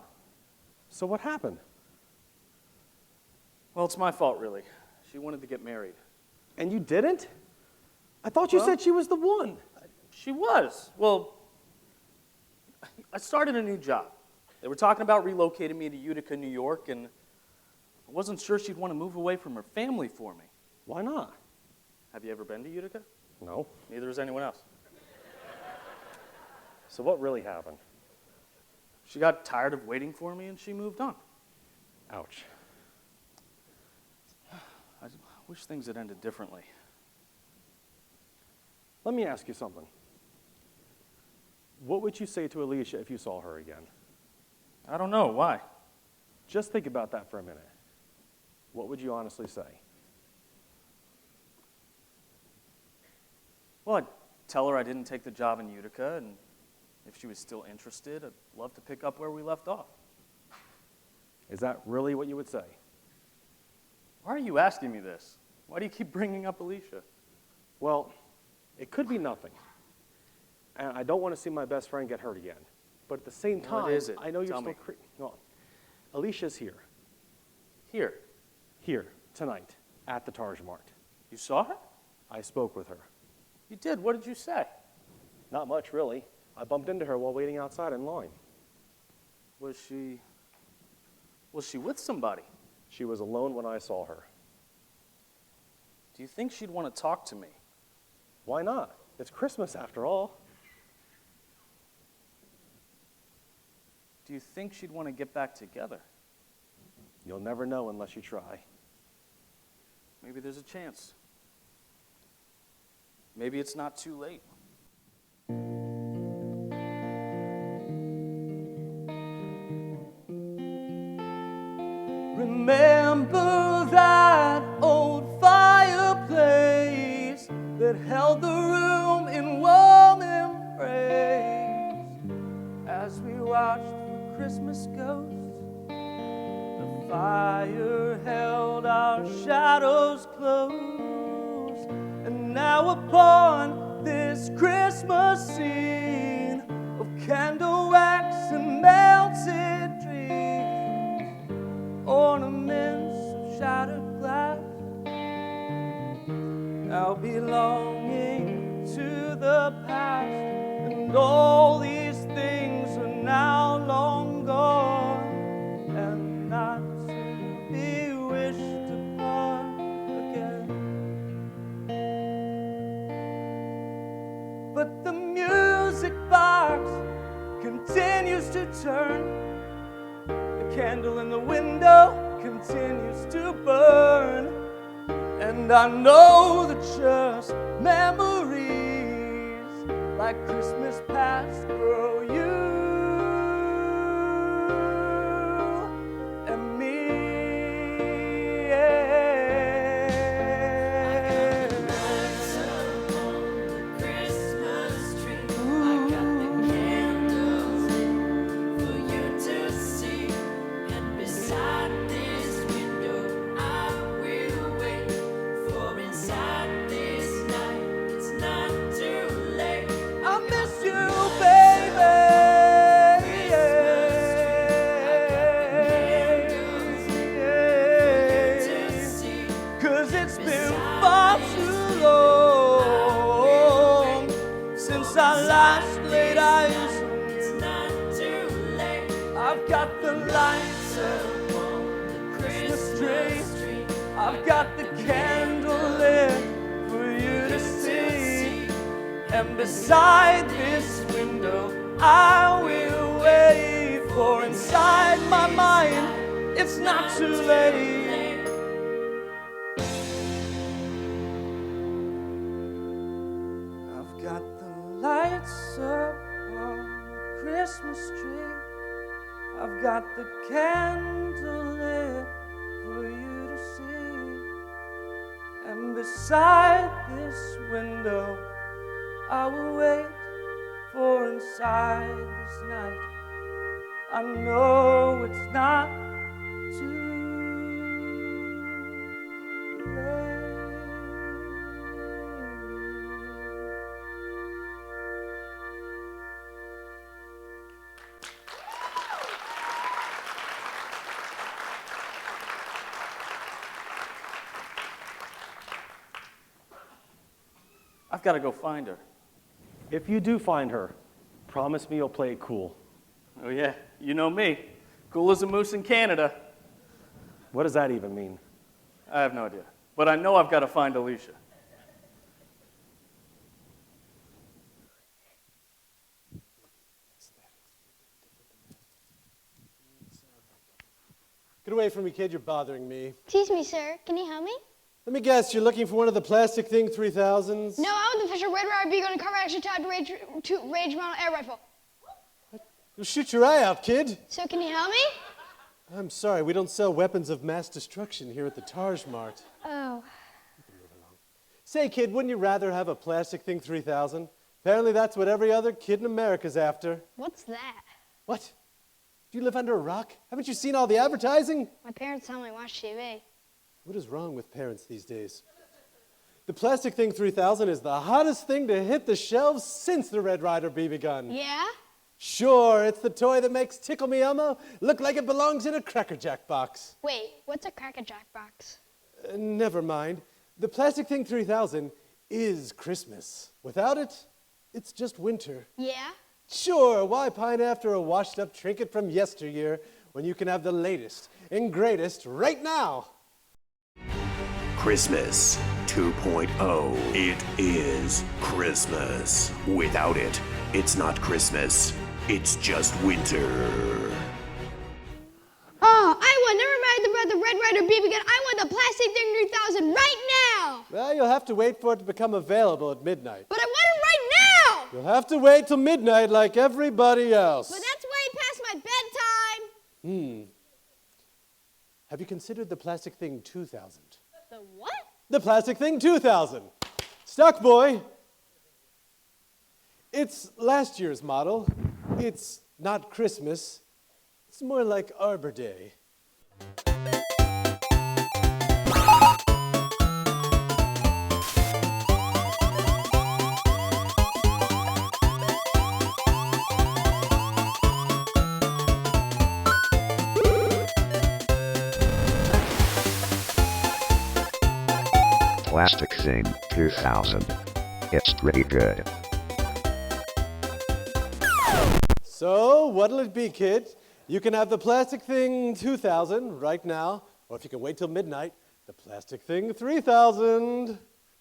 So what happened? Well, it's my fault, really. She wanted to get married. And you didn't? I thought you said she was the one. She was. Well, I started a new job. They were talking about relocating me to Utica, New York, and I wasn't sure she'd want to move away from her family for me. Why not? Have you ever been to Utica? No. Neither has anyone else. So what really happened? She got tired of waiting for me, and she moved on. Ouch. I wish things had ended differently. Let me ask you something. What would you say to Alicia if you saw her again? I don't know. Why? Just think about that for a minute. What would you honestly say? Well, I'd tell her I didn't take the job in Utica, and if she was still interested, I'd love to pick up where we left off. Is that really what you would say? Why are you asking me this? Why do you keep bringing up Alicia? Well, it could be nothing. And I don't want to see my best friend get hurt again. But at the same time, What is it? I know you're Tell still... me. Well, Alicia's here. Here? Here, tonight, at the Targe-Mart. You saw her? I spoke with her. You did? What did you say? Not much, really. I bumped into her while waiting outside in line. Was she with somebody? She was alone when I saw her. Do you think she'd want to talk to me? Why not? It's Christmas after all. Do you think she'd want to get back together? You'll never know unless you try. Maybe there's a chance. Maybe it's not too late. Remember that old fireplace that held the room in warm embrace as we watched for Christmas ghosts. The fire held our shadows close, and now upon this Christmas scene of candle wax and melted dreams, ornaments of shattered glass, now belonging to the past, and all these things are now long gone and not to be wished upon again. But the music box continues to turn, the candle in the window continues to burn, and I know that just memories like Christmas past grow you and me. I've got the lights up on the Christmas tree. I've got the candle lit for you to see. And beside this window, I will wait, for inside my mind, it's not too late. I've got the lights up on the Christmas tree. I've got the candle lit for you to see. And beside this window, I will wait, for inside this night, I know it's not too late. got to go find her. If you do find her, promise me you'll play it cool. Oh, yeah, you know me. Cool as a moose in Canada. What does that even mean? I have no idea. But I know I've got to find Alicia. Get away from me, kid. You're bothering me. Excuse me, sir. Can you help me? Let me guess. You're looking for one of the plastic thing 3000s? No, I want the Fisher Red Rider beagle and cover action type range model air rifle. You'll shoot your eye out, kid. So can you help me? I'm sorry. We don't sell weapons of mass destruction here at the Targe-Mart. Oh. Say, kid, wouldn't you rather have a plastic thing 3000? Apparently that's what every other kid in America's after. What's that? What? Do you live under a rock? Haven't you seen all the advertising? My parents tell me to watch TV. What is wrong with parents these days? The Plastic Thing 3000 is the hottest thing to hit the shelves since the Red Ryder BB gun. Yeah? Sure, it's the toy that makes Tickle Me Elmo look like it belongs in a Cracker Jack box. Wait, what's a Cracker Jack box? Never mind. The Plastic Thing 3000 is Christmas. Without it, it's just winter. Yeah? Sure, why pine after a washed-up trinket from yesteryear when you can have the latest and greatest right now? Christmas 2.0. It is Christmas. Without it, it's not Christmas. It's just winter. Oh, I want never mind about the Red Ryder BB gun. I want the Plastic Thing 3000 right now! Well, you'll have to wait for it to become available at midnight. But I want it right now! You'll have to wait till midnight like everybody else. But that's way past my bedtime! Have you considered the Plastic Thing 2000? The what? The Plastic Thing 2000. Stuck, boy. It's last year's model. It's not Christmas. It's more like Arbor Day. Plastic Thing 2000. It's pretty good. So, what'll it be, kid? You can have the Plastic Thing 2000 right now, or if you can wait till midnight, the Plastic Thing 3000.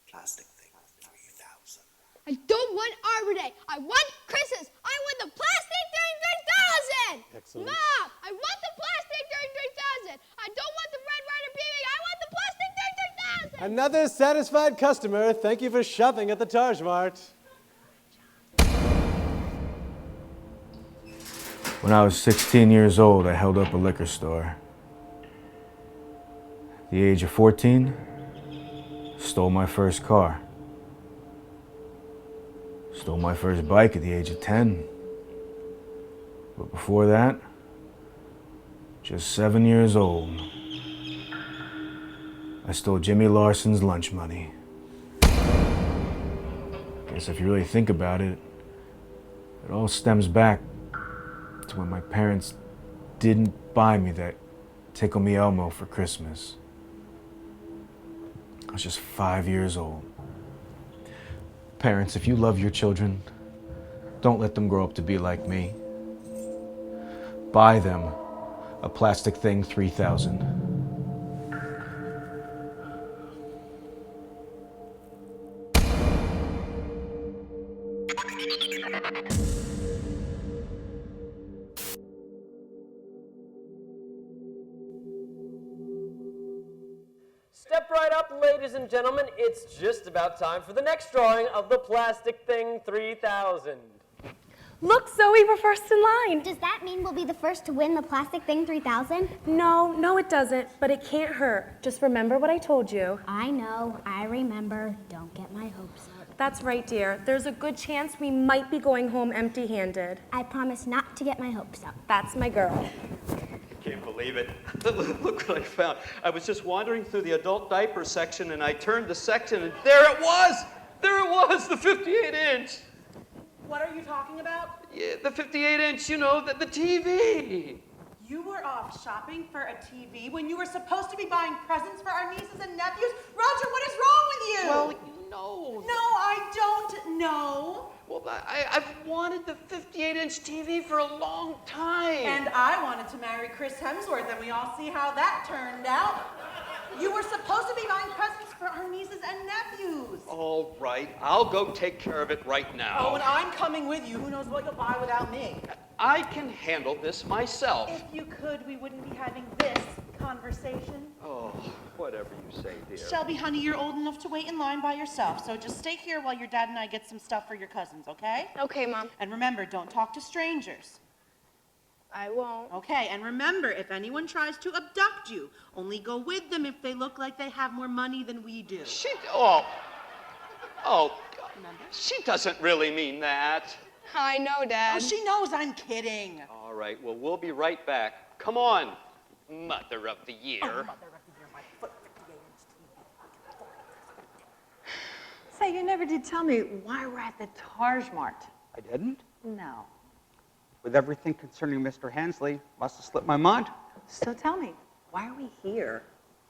Plastic Thing 3000. I don't want Arbor Day. I want Christmas. I want the Plastic Thing 3000! Excellent. Mom, I want the Plastic Thing 3000! I don't want the Red Ryder BB. I want the Plastic Thing 3000! Another satisfied customer. Thank you for shopping at the Targe-Mart. When I was 16 years old, I held up a liquor store. At the age of 14, stole my first car. Stole my first bike at the age of 10. But before that, just 7 years old, I stole Jimmy Larson's lunch money. Guess if you really think about it, it all stems back to when my parents didn't buy me that Tickle Me Elmo for Christmas. I was just 5 years old. Parents, if you love your children, don't let them grow up to be like me. Buy them a Plastic Thing 3000. Step right up, ladies and gentlemen. It's just about time for the next drawing of the Plastic Thing 3000. Look, Zoe, we're first in line. Does that mean we'll be the first to win the Plastic Thing 3000? No, it doesn't, but it can't hurt. Just remember what I told you. I know, I remember. Don't get my hopes up. That's right, dear. There's a good chance we might be going home empty-handed. I promise not to get my hopes up. That's my girl. Can't believe it. Look what I found. I was just wandering through the adult diaper section and I turned the section and there it was! There it was, the 58-inch! What are you talking about? Yeah, the 58-inch, you know, the TV. You were off shopping for a TV when you were supposed to be buying presents for our nieces and nephews? Roger, what is wrong with you? Well, know. No, I don't know. Well, I've wanted the 58-inch TV for a long time. And I wanted to marry Chris Hemsworth, and we all see how that turned out. You were supposed to be buying presents for our nieces and nephews. All right, I'll go take care of it right now. Oh, and I'm coming with you. Who knows what you'll buy without me? I can handle this myself. If you could, we wouldn't be having this conversation. Oh, whatever you say, dear. Shelby, honey, you're old enough to wait in line by yourself, so just stay here while your dad and I get some stuff for your cousins, okay? Okay, Mom. And remember, don't talk to strangers. I won't. Okay, and remember, if anyone tries to abduct you, only go with them if they look like they have more money than we do. She doesn't really mean that. I know, Dad. Oh, she knows I'm kidding. All right, well, we'll be right back. Come on, Mother of the Year. Oh, Mother of the Year, my foot 58-inch TV. Say, you never did tell me why we're at the Targe-Mart. I didn't? No. With everything concerning Mr. Hensley, must have slipped my mind. So tell me, why are we here?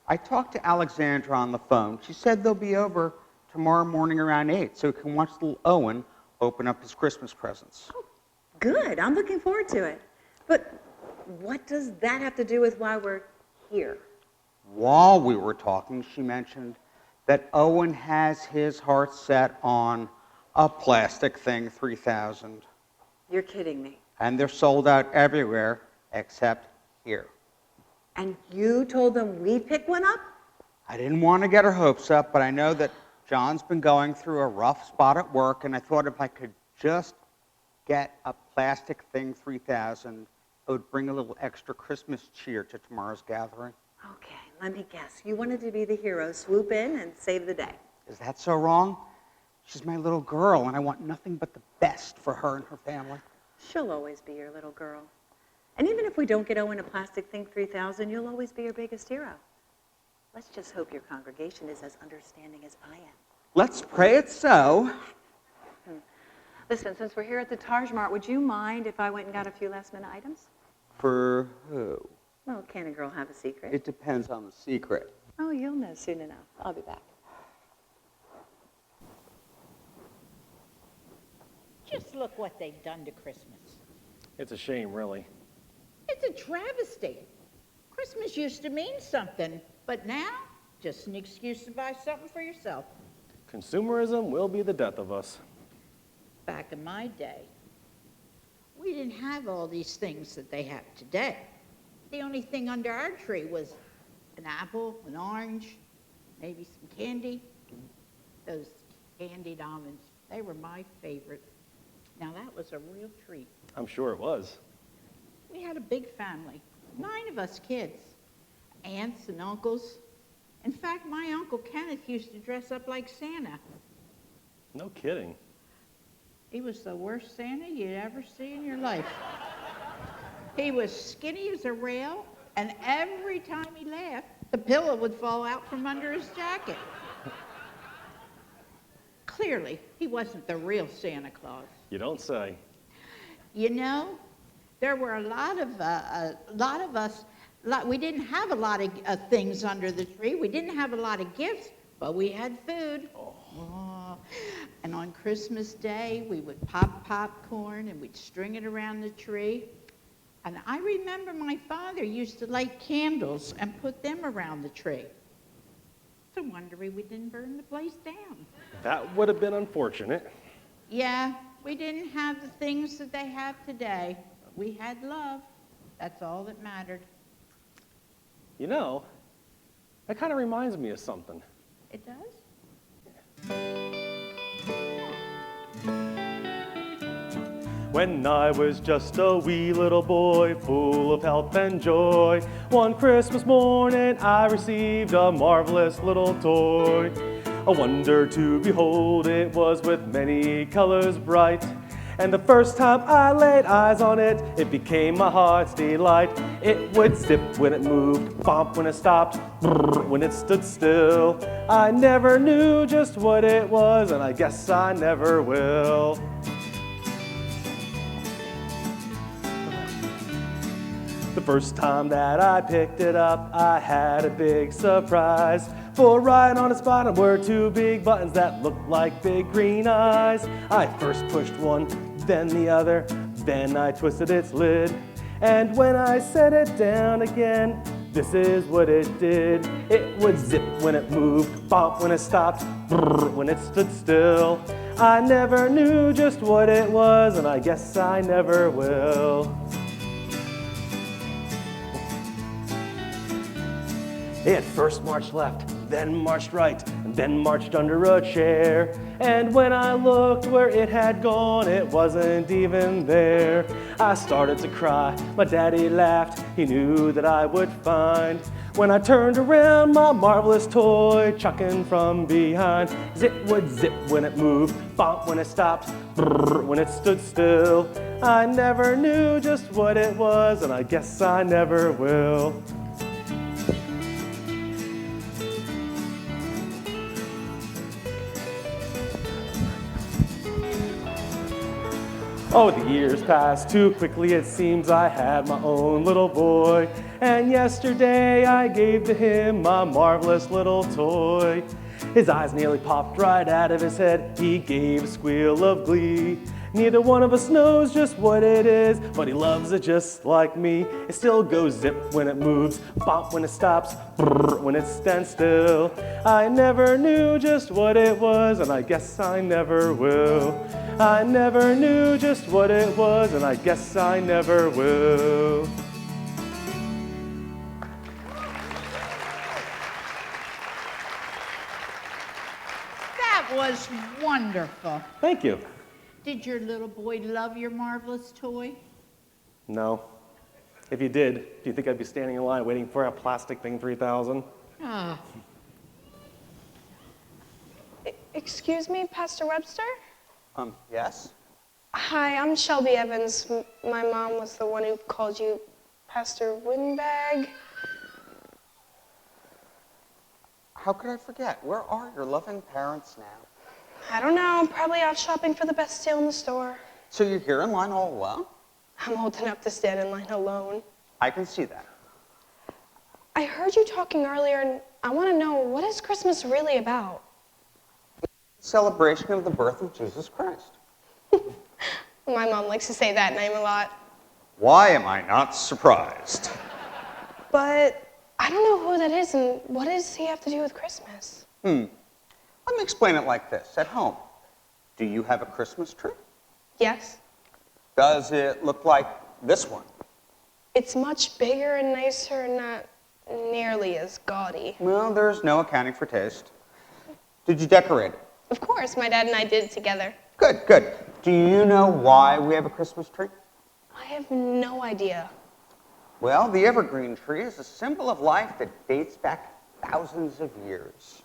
I talked to Alexandra on the phone. She said they'll be over tomorrow morning around 8, so we can watch little Owen open up his Christmas presents. Oh, good. I'm looking forward to it. But what does that have to do with why we're here? While we were talking, she mentioned that Owen has his heart set on a plastic thing 3000. You're kidding me. And they're sold out everywhere except here. And you told them we'd pick one up? I didn't want to get her hopes up, but I know that John's been going through a rough spot at work, and I thought if I could just get a plastic thing 3000, it would bring a little extra Christmas cheer to tomorrow's gathering. Okay, let me guess. You wanted to be the hero, swoop in and save the day. Is that so wrong? She's my little girl, and I want nothing but the best for her and her family. She'll always be your little girl. And even if we don't get Owen a plastic thing 3000, you'll always be your biggest hero. Let's just hope your congregation is as understanding as I am. Let's pray it so. Listen, since we're here at the Targe-Mart, would you mind if I went and got a few last-minute items? For who? Well, can a girl have a secret? It depends on the secret. Oh, you'll know soon enough. I'll be back. Just look what they've done to Christmas. It's a shame, really. It's a travesty. Christmas used to mean something, but now, just an excuse to buy something for yourself. Consumerism will be the death of us. Back in my day, we didn't have all these things that they have today. The only thing under our tree was an apple, an orange, maybe some candy. Those candied almonds, they were my favorite. Now that was a real treat. I'm sure it was. We had a big family, 9 of us kids, aunts and uncles. In fact, my Uncle Kenneth used to dress up like Santa. No kidding. He was the worst Santa you'd ever see in your life. He was skinny as a rail, and every time he laughed, the pillow would fall out from under his jacket. Clearly, he wasn't the real Santa Claus. You don't say. You know, there were a lot of us. We didn't have a lot of things under the tree. We didn't have a lot of gifts, but we had food. Oh. And on Christmas Day, we would pop popcorn and we'd string it around the tree. And I remember my father used to light candles and put them around the tree. It's a wonder we didn't burn the place down. That would have been unfortunate. Yeah, we didn't have the things that they have today. We had love. That's all that mattered. You know, that kind of reminds me of something. It does? When I was just a wee little boy, full of health and joy, one Christmas morning I received a marvelous little toy. A wonder to behold it was with many colors bright. And the first time I laid eyes on it, it became my heart's delight. It would zip when it moved, bump when it stopped, brrr when it stood still. I never knew just what it was, and I guess I never will. The first time that I picked it up, I had a big surprise. For right on its bottom were two big buttons that looked like big green eyes. I first pushed one, then the other, then I twisted its lid. And when I set it down again, this is what it did. It would zip when it moved, bop when it stopped, brrr when it stood still. I never knew just what it was, and I guess I never will. It first marched left, then marched right, and then marched under a chair. And when I looked where it had gone, it wasn't even there. I started to cry, my daddy laughed, he knew that I would find. When I turned around, my marvelous toy chucking from behind. Zip would zip when it moved, bonk when it stopped, brrr when it stood still. I never knew just what it was, and I guess I never will. Oh, the years passed too quickly, it seems I had my own little boy. And yesterday I gave to him my marvelous little toy. His eyes nearly popped right out of his head, he gave a squeal of glee. Neither one of us knows just what it is, but he loves it just like me. It still goes zip when it moves, bop when it stops, brrr when it stands still. I never knew just what it was, and I guess I never will. I never knew just what it was, and I guess I never will. That was wonderful. Thank you. Did your little boy love your marvelous toy? No. If you did, do you think I'd be standing in line waiting for a plastic thing 3000? Ah. Excuse me, Pastor Webster? Yes? Hi, I'm Shelby Evans. My mom was the one who called you Pastor Windbag. How could I forget? Where are your loving parents now? I don't know, probably out shopping for the best deal in the store. So you're here in line all alone? I'm old enough to stand in line alone. I can see that. I heard you talking earlier, and I want to know, what is Christmas really about? Celebration of the birth of Jesus Christ. My mom likes to say that name a lot. Why am I not surprised? But I don't know who that is, and what does he have to do with Christmas? Let me explain it like this. At home, do you have a Christmas tree? Yes. Does it look like this one? It's much bigger and nicer and not nearly as gaudy. Well, there's no accounting for taste. Did you decorate it? Of course, my dad and I did it together. Good, good. Do you know why we have a Christmas tree? I have no idea. Well, the evergreen tree is a symbol of life that dates back thousands of years.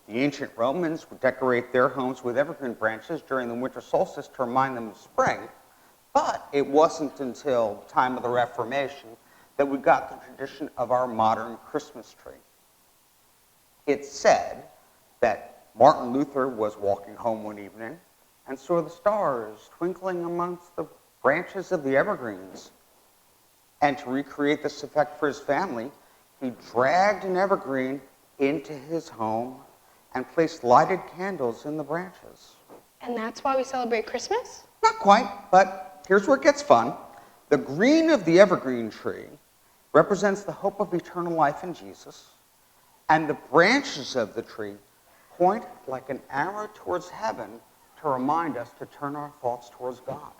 The ancient Romans would decorate their homes with evergreen branches during the winter solstice to remind them of spring, but it wasn't until the time of the Reformation that we got the tradition of our modern Christmas tree. It's said that Martin Luther was walking home one evening and saw the stars twinkling amongst the branches of the evergreens. And to recreate this effect for his family, he dragged an evergreen into his home and placed lighted candles in the branches. And that's why we celebrate Christmas? Not quite, but here's where it gets fun. The green of the evergreen tree represents the hope of eternal life in Jesus, and the branches of the tree point like an arrow towards heaven to remind us to turn our thoughts towards God.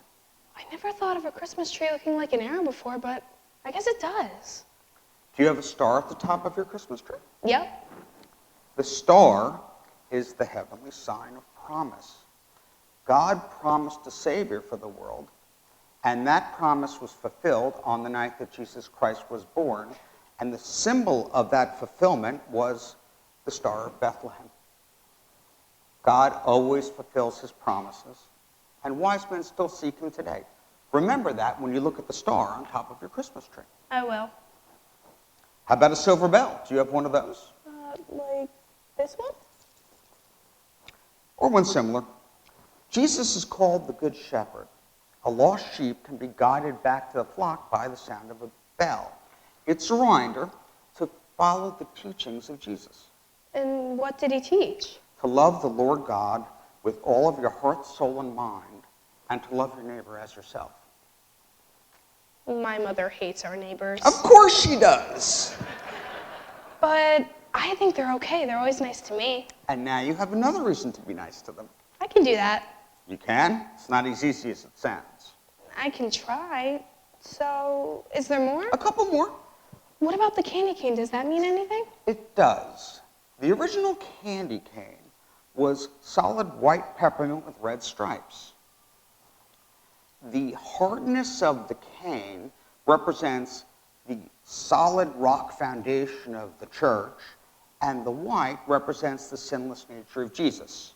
I never thought of a Christmas tree looking like an arrow before, but I guess it does. Do you have a star at the top of your Christmas tree? Yep. The star is the heavenly sign of promise. God promised a Savior for the world, and that promise was fulfilled on the night that Jesus Christ was born, and the symbol of that fulfillment was the Star of Bethlehem. God always fulfills his promises, and wise men still seek him today. Remember that when you look at the star on top of your Christmas tree. I will. How about a silver bell? Do you have one of those? Like this one? Or one similar. Jesus is called the Good Shepherd. A lost sheep can be guided back to the flock by the sound of a bell. It's a reminder to follow the teachings of Jesus. And what did he teach? To love the Lord God with all of your heart, soul, and mind, and to love your neighbor as yourself. My mother hates our neighbors. Of course she does. But I think they're okay. They're always nice to me. And now you have another reason to be nice to them. I can do that. You can. It's not as easy as it sounds. I can try. So, is there more? A couple more. What about the candy cane? Does that mean anything? It does. The original candy cane was solid white peppermint with red stripes. The hardness of the cane represents the solid rock foundation of the church, and the white represents the sinless nature of Jesus.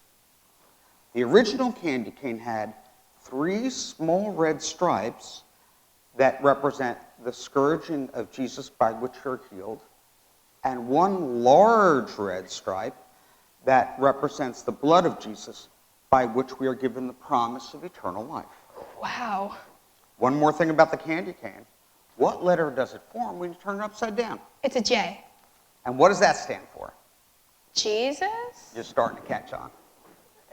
The original candy cane had 3 small red stripes that represent the scourging of Jesus by which you're healed, and 1 large red stripe that represents the blood of Jesus by which we are given the promise of eternal life. Wow. One more thing about the candy cane. What letter does it form when you turn it upside down? It's a J. And what does that stand for? Jesus? You're starting to catch on.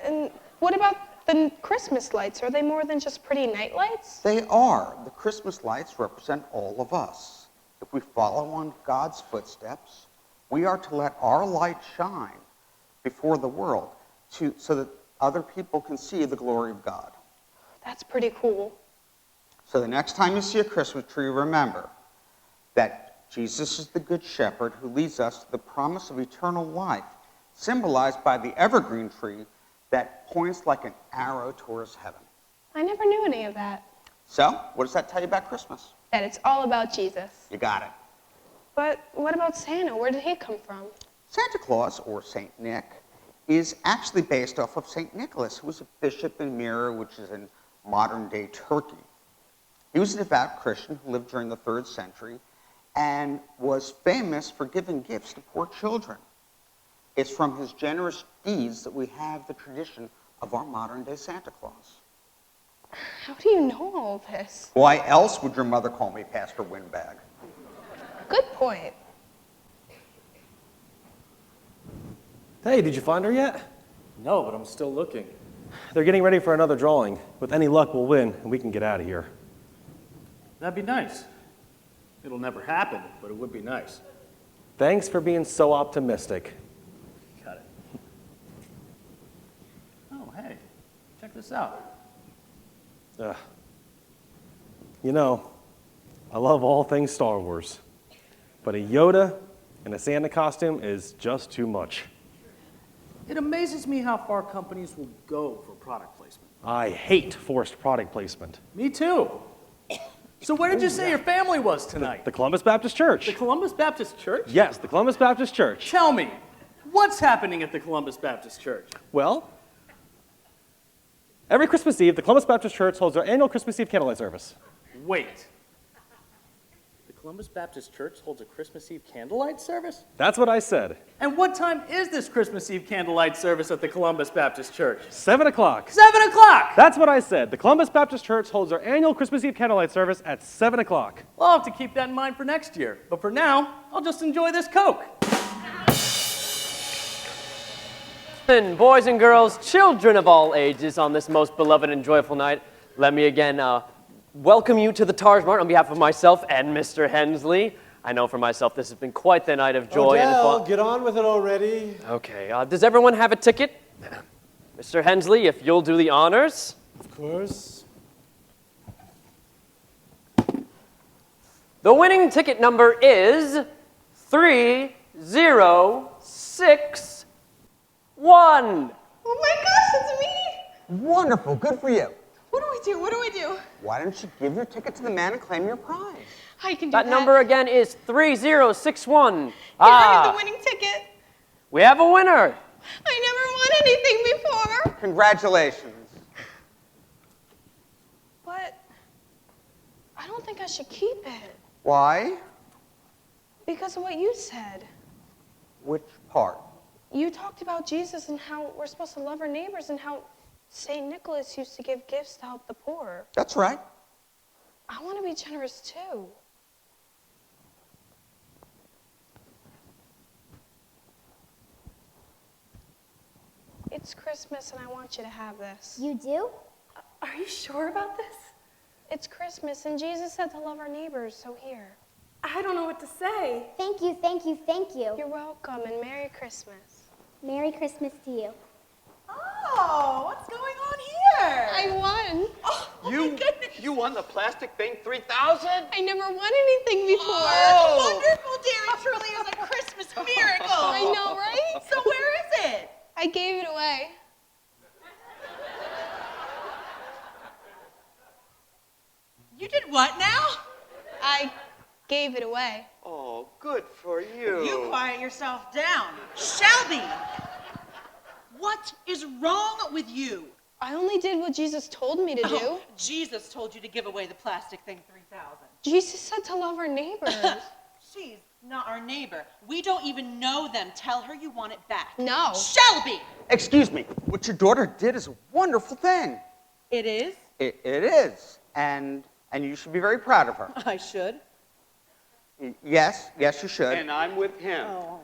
And what about the Christmas lights? Are they more than just pretty night lights? They are. The Christmas lights represent all of us. If we follow on God's footsteps, we are to let our light shine before the world so that other people can see the glory of God. That's pretty cool. So the next time you see a Christmas tree, remember that Jesus is the Good Shepherd who leads us to the promise of eternal life, symbolized by the evergreen tree that points like an arrow towards heaven. I never knew any of that. So, what does that tell you about Christmas? That it's all about Jesus. You got it. But what about Santa? Where did he come from? Santa Claus, or Saint Nick, is actually based off of Saint Nicholas, who was a bishop in Myra, which is in modern-day Turkey. He was a devout Christian who lived during the 3rd century and was famous for giving gifts to poor children. It's from his generous deeds that we have the tradition of our modern-day Santa Claus. How do you know all this? Why else would your mother call me Pastor Windbag? Good point. Hey, did you find her yet? No, but I'm still looking. They're getting ready for another drawing. With any luck, we'll win, and we can get out of here. That'd be nice. It'll never happen, but it would be nice. Thanks for being so optimistic. Got it. Oh, hey, check this out. You know, I love all things Star Wars, but a Yoda in a Santa costume is just too much. It amazes me how far companies will go for product placement. I hate forced product placement. Me too. So where did you say your family was tonight? The Columbus Baptist Church. The Columbus Baptist Church? Yes, the Columbus Baptist Church. Tell me, what's happening at the Columbus Baptist Church? Well, every Christmas Eve, the Columbus Baptist Church holds their annual Christmas Eve candlelight service. Wait. The Columbus Baptist Church holds a Christmas Eve candlelight service? That's what I said. And what time is this Christmas Eve candlelight service at the Columbus Baptist Church? 7 o'clock. 7 o'clock! That's what I said. The Columbus Baptist Church holds their annual Christmas Eve candlelight service at 7 o'clock. Well, I'll have to keep that in mind for next year. But for now, I'll just enjoy this Coke. And boys and girls, children of all ages, on this most beloved and joyful night, let me again welcome you to the Targe-Mart on behalf of myself and Mr. Hensley. I know for myself this has been quite the night of joy and fun. Get on with it already. Okay, does everyone have a ticket? Mr. Hensley, if you'll do the honors. Of course. The winning ticket number is 3061. Oh my gosh, it's me! Wonderful, good for you. What do we do? What do we do? Why don't you give your ticket to the man and claim your prize? I can do that. That number again is 3061. Here, I have the winning ticket. We have a winner. I never won anything before. Congratulations. But I don't think I should keep it. Why? Because of what you said. Which part? You talked about Jesus and how we're supposed to love our neighbors and how St. Nicholas used to give gifts to help the poor. That's right. I want to be generous too. It's Christmas and I want you to have this. You do? Are you sure about this? It's Christmas and Jesus said to love our neighbors, so here. I don't know what to say. Thank you, thank you, thank you. You're welcome and Merry Christmas. Merry Christmas to you. Oh, what's going on here? I won. Oh, my goodness. You won the plastic thing 3000? I never won anything before. Oh, that's wonderful, dear. It truly is a Christmas miracle. I know, right? So where is it? I gave it away. You did what now? I gave it away. Oh, good for you. You quiet yourself down. Shelby, what is wrong with you? I only did what Jesus told me to do. Oh, Jesus told you to give away the plastic thing 3000. Jesus said to love our neighbors. She's not our neighbor. We don't even know them. Tell her you want it back. No. Shelby! Excuse me, what your daughter did is a wonderful thing. It is? It is, and you should be very proud of her. I should. Yes, you should. And I'm with him. Oh,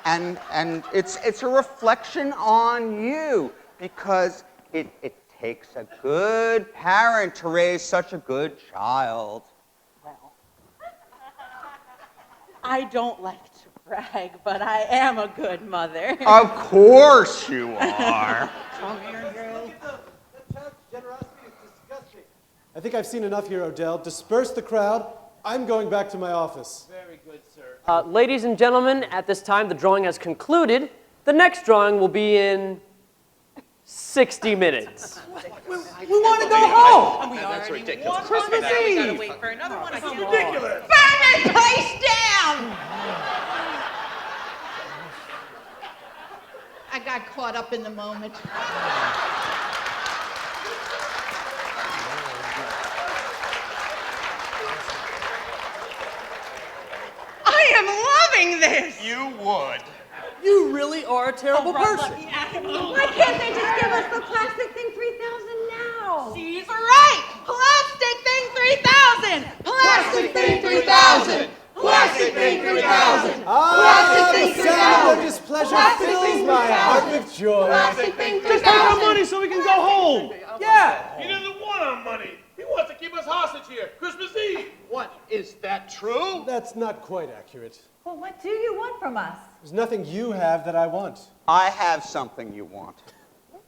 And it's a reflection on you because it takes a good parent to raise such a good child. Well, I don't like to brag, but I am a good mother. Of course you are. Come here, girl. That child's generosity is disgusting. I think I've seen enough here, Odell. Disperse the crowd. I'm going back to my office. Very good, sir. Ladies and gentlemen, at this time the drawing has concluded. The next drawing will be in 60 minutes. We want to go home. That's ridiculous. Christmas Eve. We gotta wait for another one. That's ridiculous. Burn this place down! I got caught up in the moment. I am loving this. You would. You really are a terrible person. Why can't they just give us the plastic thing 3000 now? She's right. Plastic thing 3000. Plastic thing 3000. Plastic thing 3000. The sound of displeasure fills my heart with joy. Plastic thing Just take our money so we can go home. Yeah. He doesn't want our money. He wants to keep us hostage here, Christmas Eve. What? Is that true? That's not quite accurate. Well, what do you want from us? There's nothing you have that I want. I have something you want.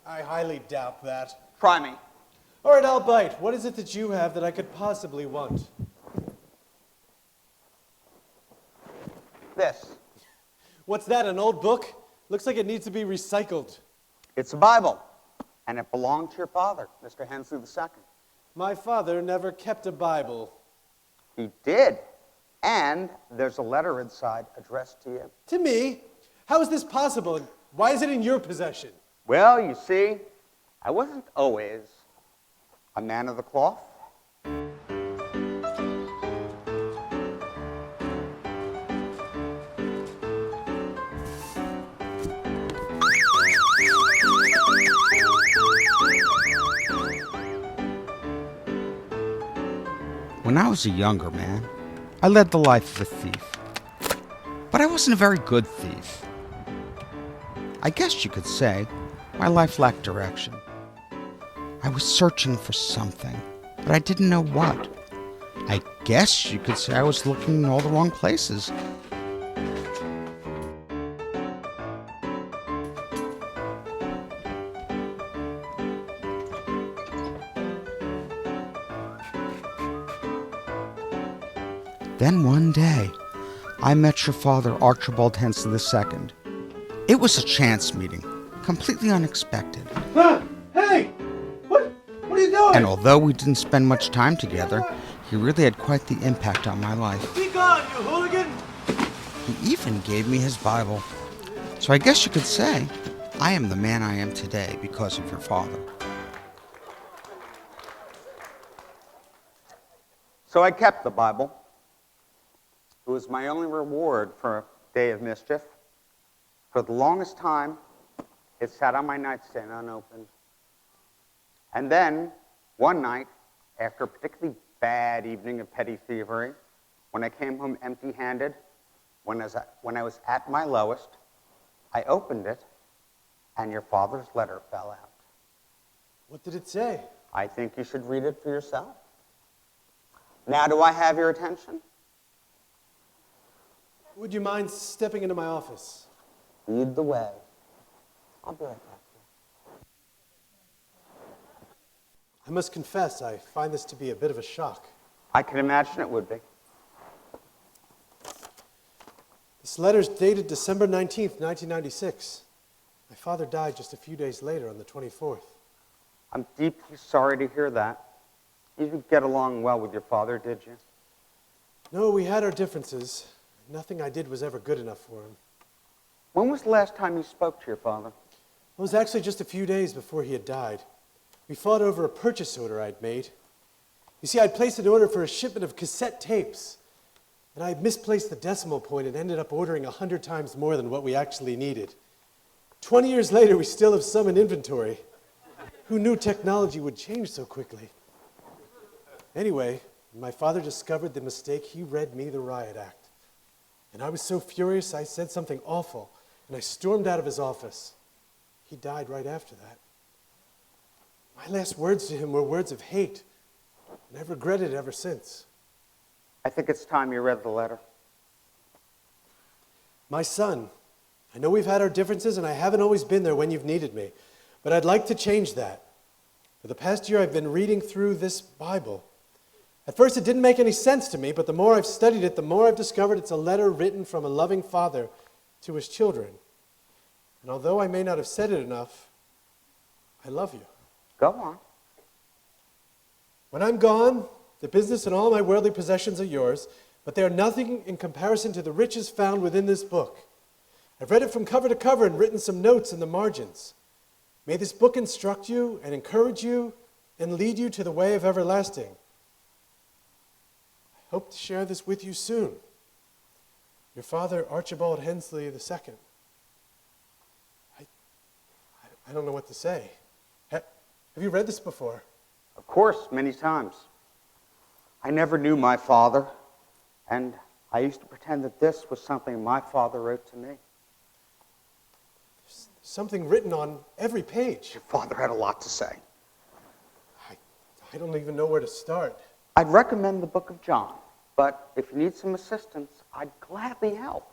I highly doubt that. Try me. All right, I'll bite. What is it that you have that I could possibly want? This. What's that, an old book? Looks like it needs to be recycled. It's a Bible, and it belonged to your father, Mr. Hensley II. My father never kept a Bible. He did. And there's a letter inside addressed to you. To me? How is this possible? Why is it in your possession? Well, you see, I wasn't always a man of the cloth. When I was a younger man, I led the life of a thief. But I wasn't a very good thief. I guess you could say my life lacked direction. I was searching for something, but I didn't know what. I guess you could say I was looking in all the wrong places. Then one day, I met your father, Archibald Hensley II. It was a chance meeting, completely unexpected. Hey! What are you doing? And although we didn't spend much time together, he really had quite the impact on my life. Be gone, you hooligan! He even gave me his Bible. So I guess you could say I am the man I am today because of your father. So I kept the Bible. It was my only reward for a day of mischief. For the longest time, it sat on my nightstand unopened. And then, one night, after a particularly bad evening of petty thievery, when I came home empty-handed, when I was at my lowest, I opened it, and your father's letter fell out. What did it say? I think you should read it for yourself. Now do I have your attention? Would you mind stepping into my office? Lead the way. I'll be right back. I must confess, I find this to be a bit of a shock. I can imagine it would be. This letter's dated December 19th, 1996. My father died just a few days later on the 24th. I'm deeply sorry to hear that. You didn't get along well with your father, did you? No, we had our differences. Nothing I did was ever good enough for him. When was the last time you spoke to your father? It was actually just a few days before he had died. We fought over a purchase order I'd made. You see, I'd placed an order for a shipment of cassette tapes, and I misplaced the decimal point and ended up ordering 100 times more than what we actually needed. 20 years later, we still have some in inventory. Who knew technology would change so quickly? Anyway, when my father discovered the mistake, he read me the riot act. And I was so furious, I said something awful, and I stormed out of his office. He died right after that. My last words to him were words of hate, and I've regretted it ever since. I think it's time you read the letter. My son, I know we've had our differences, and I haven't always been there when you've needed me, but I'd like to change that. For the past year, I've been reading through this Bible. At first, it didn't make any sense to me, but the more I've studied it, the more I've discovered it's a letter written from a loving father to his children. And although I may not have said it enough, I love you. Go on. When I'm gone, the business and all my worldly possessions are yours, but they are nothing in comparison to the riches found within this book. I've read it from cover to cover and written some notes in the margins. May this book instruct you and encourage you and lead you to the way of everlasting. I hope to share this with you soon. Your father, Archibald Hensley II. I don't know what to say. Have you read this before? Of course, many times. I never knew my father, and I used to pretend that this was something my father wrote to me. There's something written on every page. Your father had a lot to say. I don't even know where to start. I'd recommend the book of John, but if you need some assistance, I'd gladly help.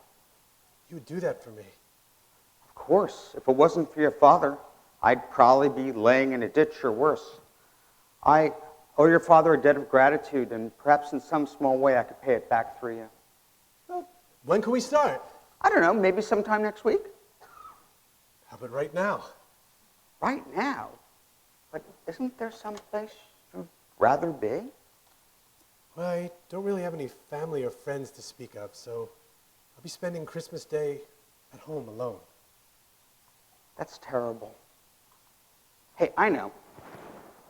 You would do that for me? Of course. If it wasn't for your father, I'd probably be laying in a ditch or worse. I owe your father a debt of gratitude, and perhaps in some small way I could pay it back through you. Well, when can we start? I don't know, maybe sometime next week? How about right now? Right now? But isn't there some place you'd rather be? Well, I don't really have any family or friends to speak of, so I'll be spending Christmas Day at home alone. That's terrible. Hey, I know.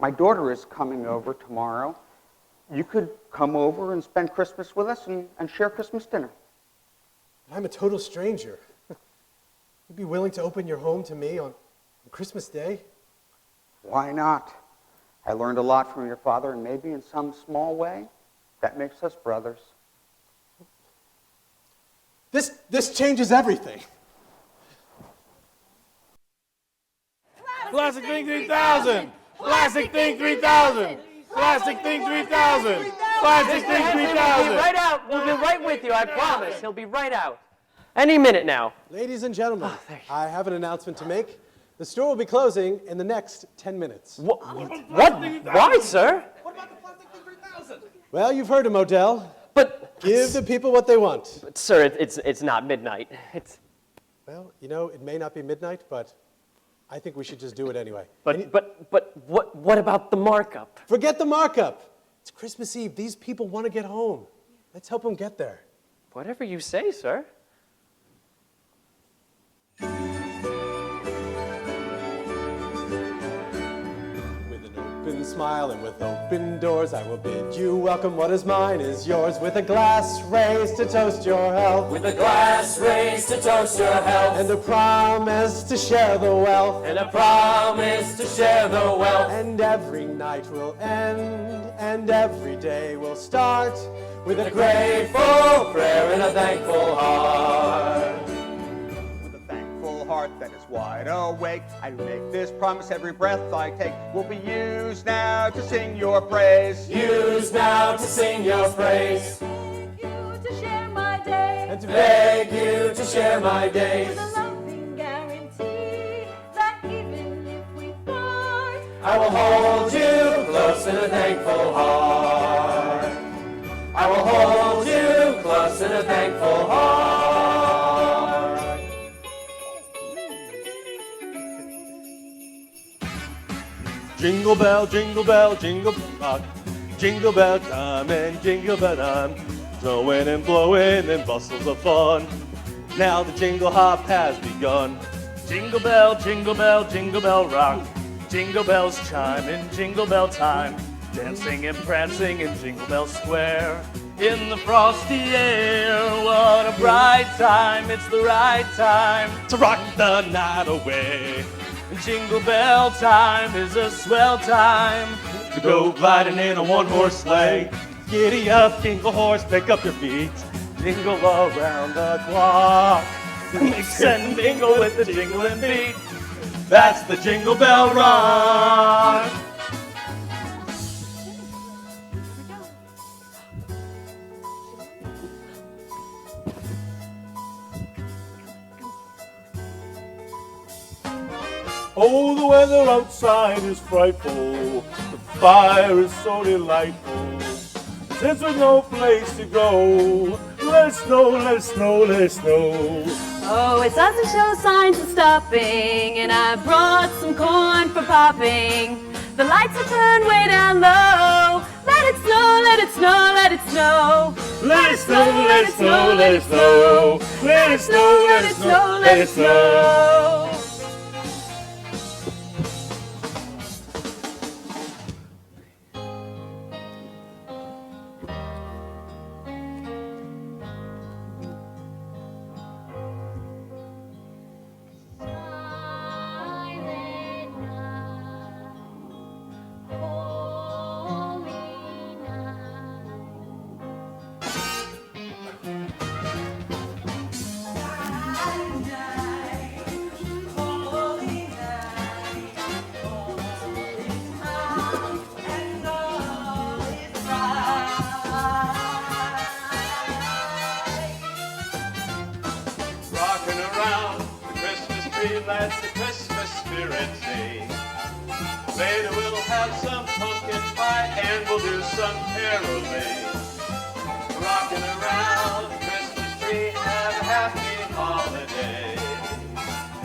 My daughter is coming over tomorrow. You could come over and spend Christmas with us and share Christmas dinner. I'm a total stranger. You'd be willing to open your home to me on Christmas Day? Why not? I learned a lot from your father, and maybe in some small way, that makes us brothers. This changes everything. Classic Thing 3000! Classic Thing 3000! Classic Thing 3000! Classic Thing 3000! He'll be right out. We'll be right with you, I promise. He'll be right out. Any minute now. Ladies and gentlemen, I have an announcement to make. The store will be closing in the next 10 minutes. What? Why, sir? What about the Plastic Thing 3000? Well, you've heard him, Odell. But give the people what they want. But, sir, it's not midnight. Well, you know, it may not be midnight, but I think we should just do it anyway. But what about the markup? Forget the markup. It's Christmas Eve. These people want to get home. Let's help them get there. Whatever you say, sir. Open smile and with open doors, I will bid you welcome. What is mine is yours. With a glass raised to toast your health. With a glass raised to toast your health. And a promise to share the wealth. And a promise to share the wealth. And every night will end, and every day will start with a grateful prayer and a thankful heart. With a thankful heart that is wide awake. I make this promise, every breath I take will be used now to sing your praise. Used now to sing your praise. To share my day. And to beg you to share my days. With a loving guarantee that even if we part, I will hold you close in a thankful heart. I will hold you close in a thankful heart. Jingle bell, jingle bell, jingle rock. Jingle bell time and jingle bell time. Blowing and blowing and bustles of fun. Now the jingle hop has begun. Jingle bell rock. Jingle bells chime in jingle bell time. Dancing and prancing in Jingle Bell Square. In the frosty air, what a bright time. It's the right time to rock the night away. Jingle bell time is a swell time to go gliding in a one-horse sleigh. Giddy up, jingle horse, pick up your feet. Jingle around the clock. Mix and mingle with the jingling beat. That's the Jingle Bell Rock. Oh, the weather outside is frightful. The fire is so delightful. Since there's no place to go, let it snow, let it snow, let it snow. oh, it doesn't show signs of stopping, and I brought some corn for popping. The lights are turned way down low. Let it snow, let it snow, let it snow. Let it snow, let it snow, let it snow. Let it snow, let it snow, let it snow. Let the Christmas spirit sing. Later we'll have some pumpkin pie and we'll do some caroling. Rocking around the Christmas tree, have a happy holiday.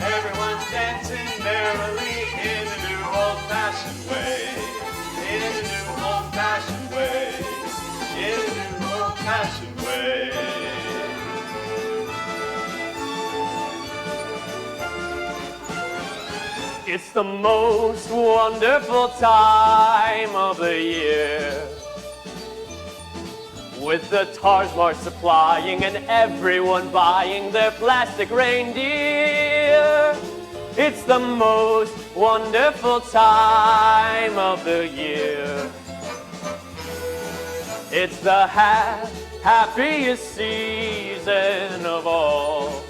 Everyone's dancing merrily in a new old-fashioned way. In a new old-fashioned way. In a new old-fashioned way. It's the most wonderful time of the year, with the Targe-Mart supplying and everyone buying their plastic reindeer. It's the most wonderful time of the year. It's the happiest season of all,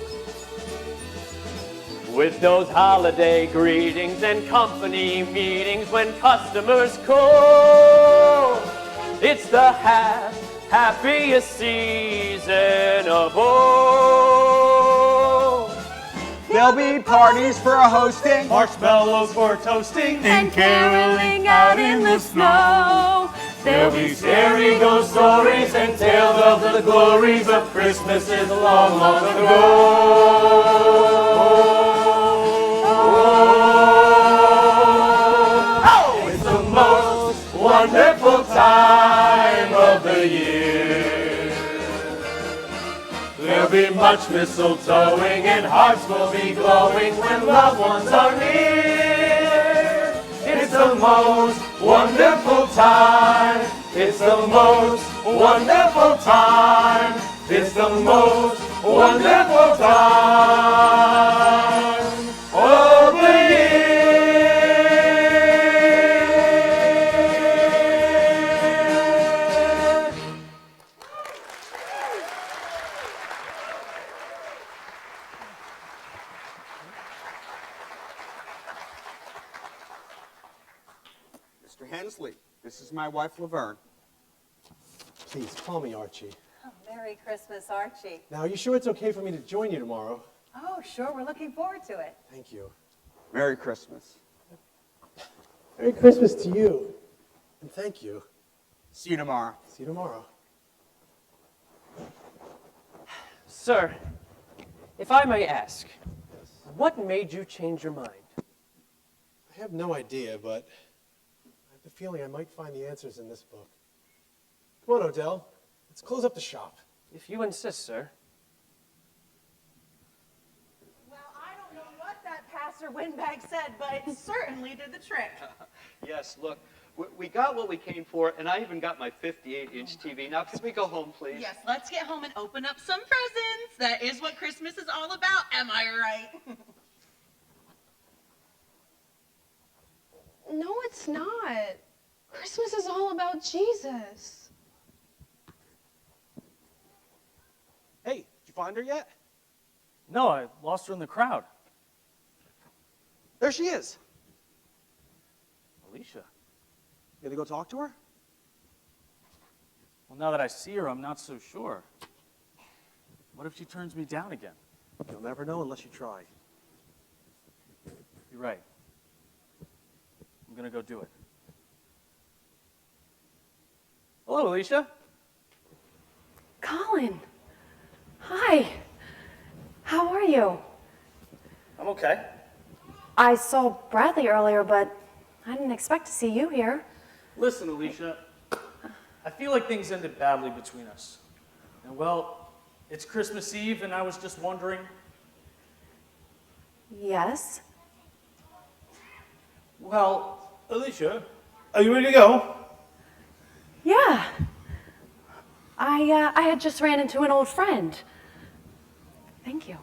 with those holiday greetings and company meetings when customers call. It's the happiest season of all. There'll be parties for hosting, marshmallows for toasting, and caroling out in the snow. There'll be scary ghost stories and tales of the glories of Christmases long, long ago. Wonderful time of the year. There'll be much mistletoeing and hearts will be glowing when loved ones are near. It's the most wonderful time. It's the most wonderful time. It's the most wonderful time of the year. Hensley. This is my wife, Laverne. Please, call me Archie. Oh, Merry Christmas, Archie. Now, are you sure it's okay for me to join you tomorrow? Oh, sure, we're looking forward to it. Thank you. Merry Christmas. Merry Christmas to you. And thank you. See you tomorrow. See you tomorrow. Sir, if I may ask, what made you change your mind? I have no idea, but I have the feeling I might find the answers in this book. Come on, Odell. Let's close up the shop. If you insist, sir. Well, I don't know what that Pastor Windbag said, but it certainly did the trick. Yes, look, we got what we came for, and I even got my 58-inch TV. Now, can we go home, please? Yes, let's get home and open up some presents. That is what Christmas is all about, am I right? No, it's not. Christmas is all about Jesus. Hey, did you find her yet? No, I lost her in the crowd. There she is. Alicia. You gonna go talk to her? Well, now that I see her, I'm not so sure. What if she turns me down again? You'll never know unless you try. You're right. I'm gonna go do it. Hello, Alicia. Colin. Hi. How are you? I'm okay. I saw Bradley earlier, but I didn't expect to see you here. Listen, Alicia, I feel like things ended badly between us. And well, it's Christmas Eve, and I was just wondering. Yes? Well, Alicia, are you ready to go? Yeah. I had just ran into an old friend. Thank you.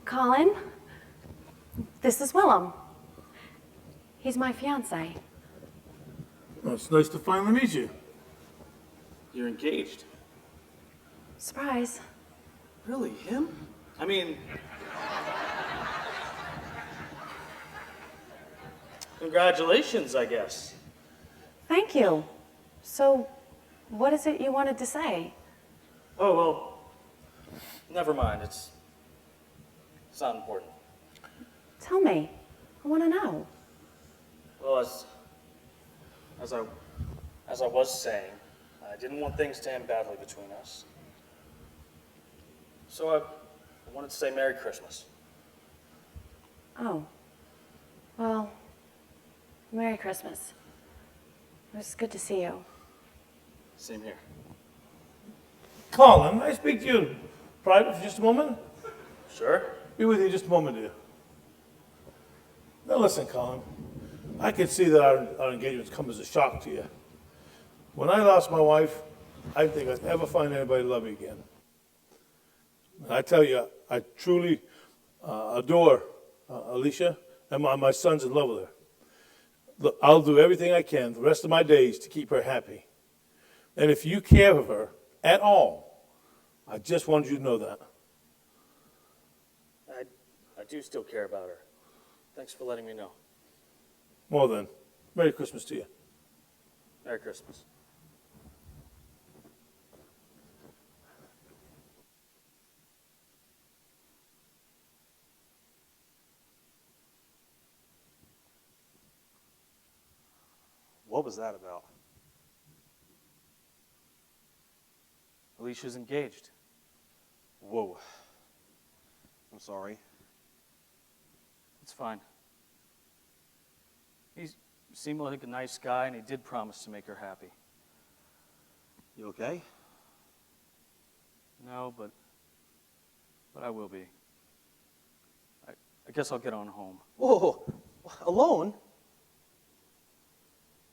Colin, this is Willem. He's my fiance. Well, it's nice to finally meet you. You're engaged. Surprise. Really, him? I mean, congratulations, I guess. Thank you. So, what is it you wanted to say? Oh, well, never mind. It's not important. Tell me. I want to know. Well, as I was saying, I didn't want things to end badly between us. So I wanted to say Merry Christmas. Oh. Well, Merry Christmas. It was good to see you. Same here. Colin, may I speak to you private for just a moment? Sure. Be with you just a moment, dear. Now listen, Colin. I can see that our engagement's come as a shock to you. When I lost my wife, I didn't think I'd ever find anybody to love me again. And I tell you, I truly adore Alicia, and my son's in love with her. Look, I'll do everything I can the rest of my days to keep her happy. And if you care for her at all, I just wanted you to know that. I do still care about her. Thanks for letting me know. Well then, Merry Christmas to you. Merry Christmas. What was that about? Alicia's engaged. Whoa. I'm sorry. It's fine. He seemed like a nice guy, and he did promise to make her happy. You okay? No, but I will be. I guess I'll get on home. Whoa, alone?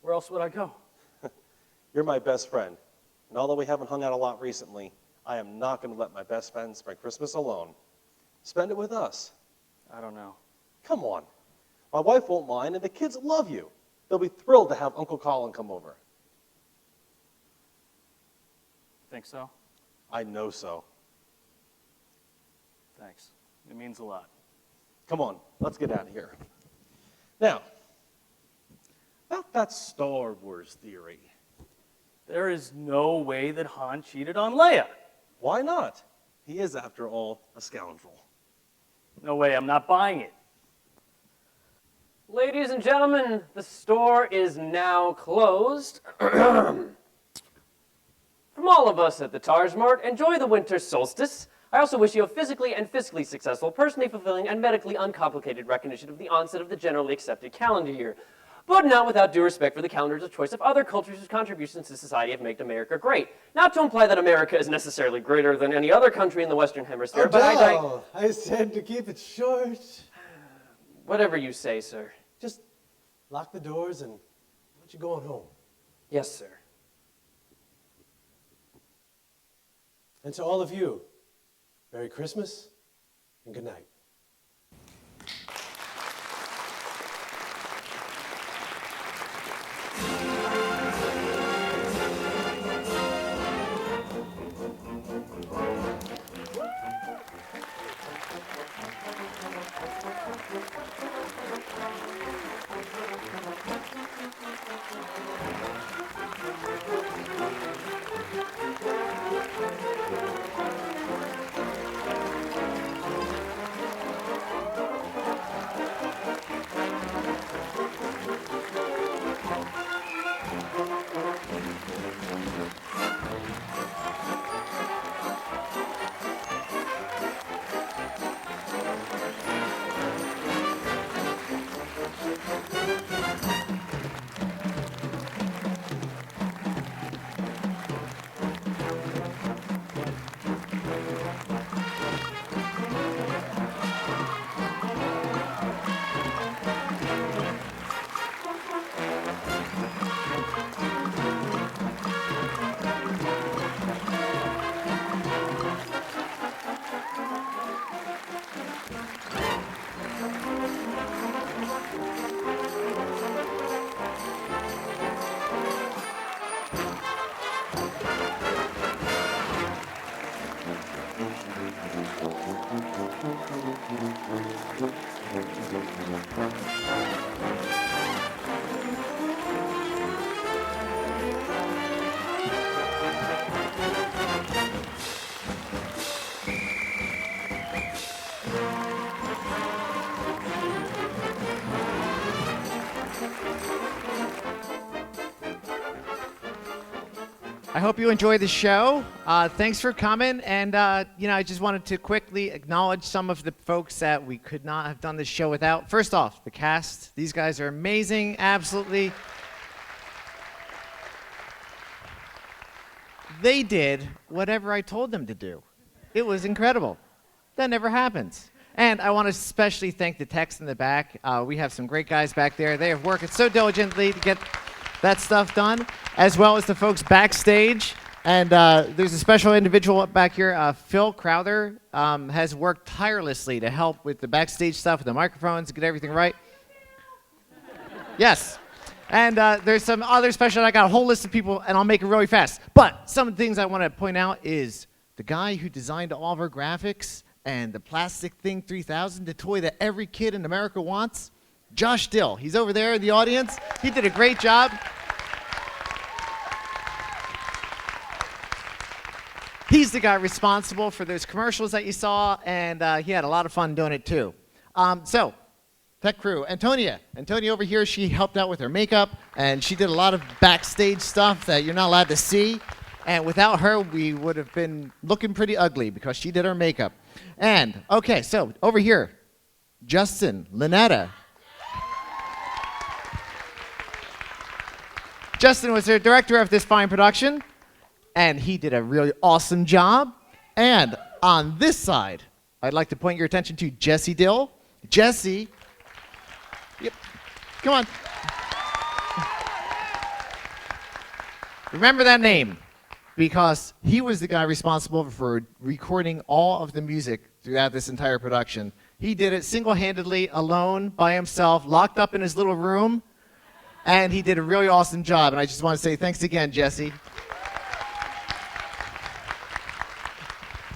Where else would I go? You're my best friend. And although we haven't hung out a lot recently, I am not going to let my best friend spend Christmas alone. Spend it with us. I don't know. Come on. My wife won't mind, and the kids love you. They'll be thrilled to have Uncle Colin come over. Think so? I know so. Thanks. It means a lot. Come on, let's get out of here. Now, about That's Star Wars theory. There is no way that Han cheated on Leia. Why not? He is, after all, a scoundrel. No way, I'm not buying it. Ladies and gentlemen, the store is now closed. From all of us at the Targe-Mart, enjoy the winter solstice. I also wish you a physically and fiscally successful, personally fulfilling, and medically uncomplicated recognition of the onset of the generally accepted calendar year. But not without due respect for the calendars of choice of other cultures whose contributions to society have made America great. Not to imply that America is necessarily greater than any other country in the Western Hemisphere, but I said to keep it short. Whatever you say, sir. Just lock the doors and let you go on home. Yes, sir. And to all of you, Merry Christmas and good night. I hope you enjoyed the show. Thanks for coming. And, I just wanted to quickly acknowledge some of the folks that we could not have done this show without. First off, the cast. These guys are amazing. Absolutely. They did whatever I told them to do. It was incredible. That never happens. And I want to especially thank the techs in the back. We have some great guys back there. They are working so diligently to get that stuff done, as well as the folks backstage. And there's a special individual back here, Phil Crowther, has worked tirelessly to help with the backstage stuff, with the microphones, get everything right. Yes. And there's some other special, I got a whole list of people, and I'll make it really fast. But some of the things I want to point out is the guy who designed all of our graphics and the Plastic Thing 3000, the toy that every kid in America wants, Josh Dill. He's over there in the audience. He did a great job. He's the guy responsible for those commercials that you saw, and he had a lot of fun doing it too. So, tech crew, Antonia over here, she helped out with her makeup, and she did a lot of backstage stuff that you're not allowed to see. And without her, we would have been looking pretty ugly because she did our makeup. And, okay, so over here, Justin, Lynetta. Justin was the director of this fine production, and he did a really awesome job. And on this side, I'd like to point your attention to Jesse Dill. Jesse, yep, come on. Remember that name, because he was the guy responsible for recording all of the music throughout this entire production. He did it single-handedly, alone, by himself, locked up in his little room, and he did a really awesome job. And I just want to say thanks again, Jesse.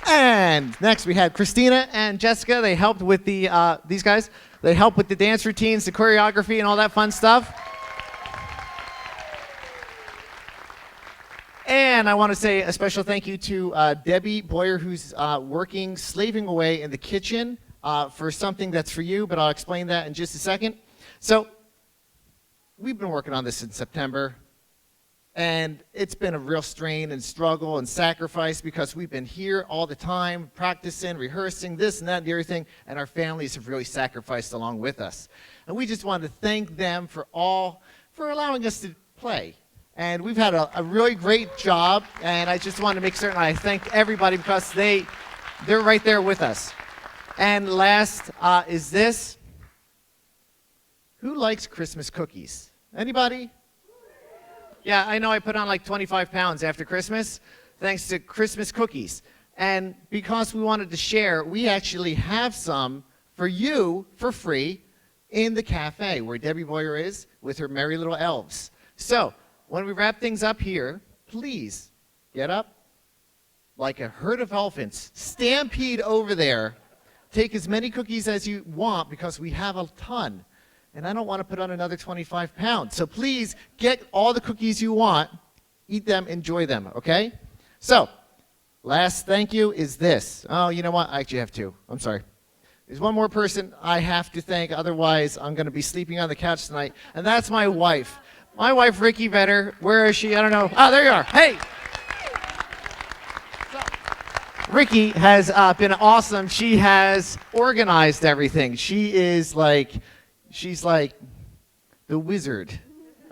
And next we had Christina and Jessica. They helped with the, these guys, they helped with the dance routines, the choreography, and all that fun stuff. And I want to say a special thank you to Debbie Boyer, who's slaving away in the kitchen for something that's for you, but I'll explain that in just a second. So we've been working on this since September, and it's been a real strain and struggle and sacrifice because we've been here all the time, practicing, rehearsing, this and that and everything, and our families have really sacrificed along with us. And we just wanted to thank them for allowing us to play. And we've had a really great job, and I just want to make certain I thank everybody because they're right there with us. And last is this. Who likes Christmas cookies? Anybody? Yeah, I know I put on like 25 pounds after Christmas, thanks to Christmas cookies. And because we wanted to share, we actually have some for you for free in the cafe where Debbie Boyer is with her merry little elves. So, when we wrap things up here, please get up like a herd of elephants, stampede over there, take as many cookies as you want because we have a ton. And I don't want to put on another 25 pounds. So please get all the cookies you want, eat them, enjoy them, okay? So, last thank you is this. Oh, you know what? I actually have two. I'm sorry. There's one more person I have to thank, otherwise I'm going to be sleeping on the couch tonight, and that's my wife. My wife, Ricky Vetter. Where is she? I don't know. Oh, there you are. Hey! Ricky has been awesome. She has organized everything. She's like the wizard,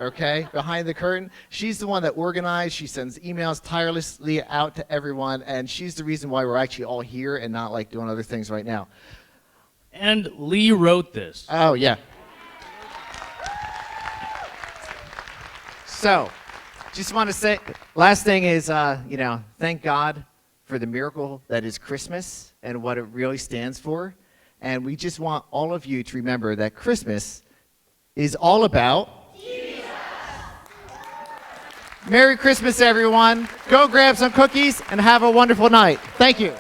okay, behind the curtain. She's the one that organized. She sends emails tirelessly out to everyone, and she's the reason why we're actually all here and not like doing other things right now. And Lee wrote this. Oh, yeah. So, just want to say, last thing is, thank God for the miracle that is Christmas and what it really stands for. And we just want all of you to remember that Christmas is all about Jesus. Merry Christmas, everyone. Go grab some cookies and have a wonderful night. Thank you.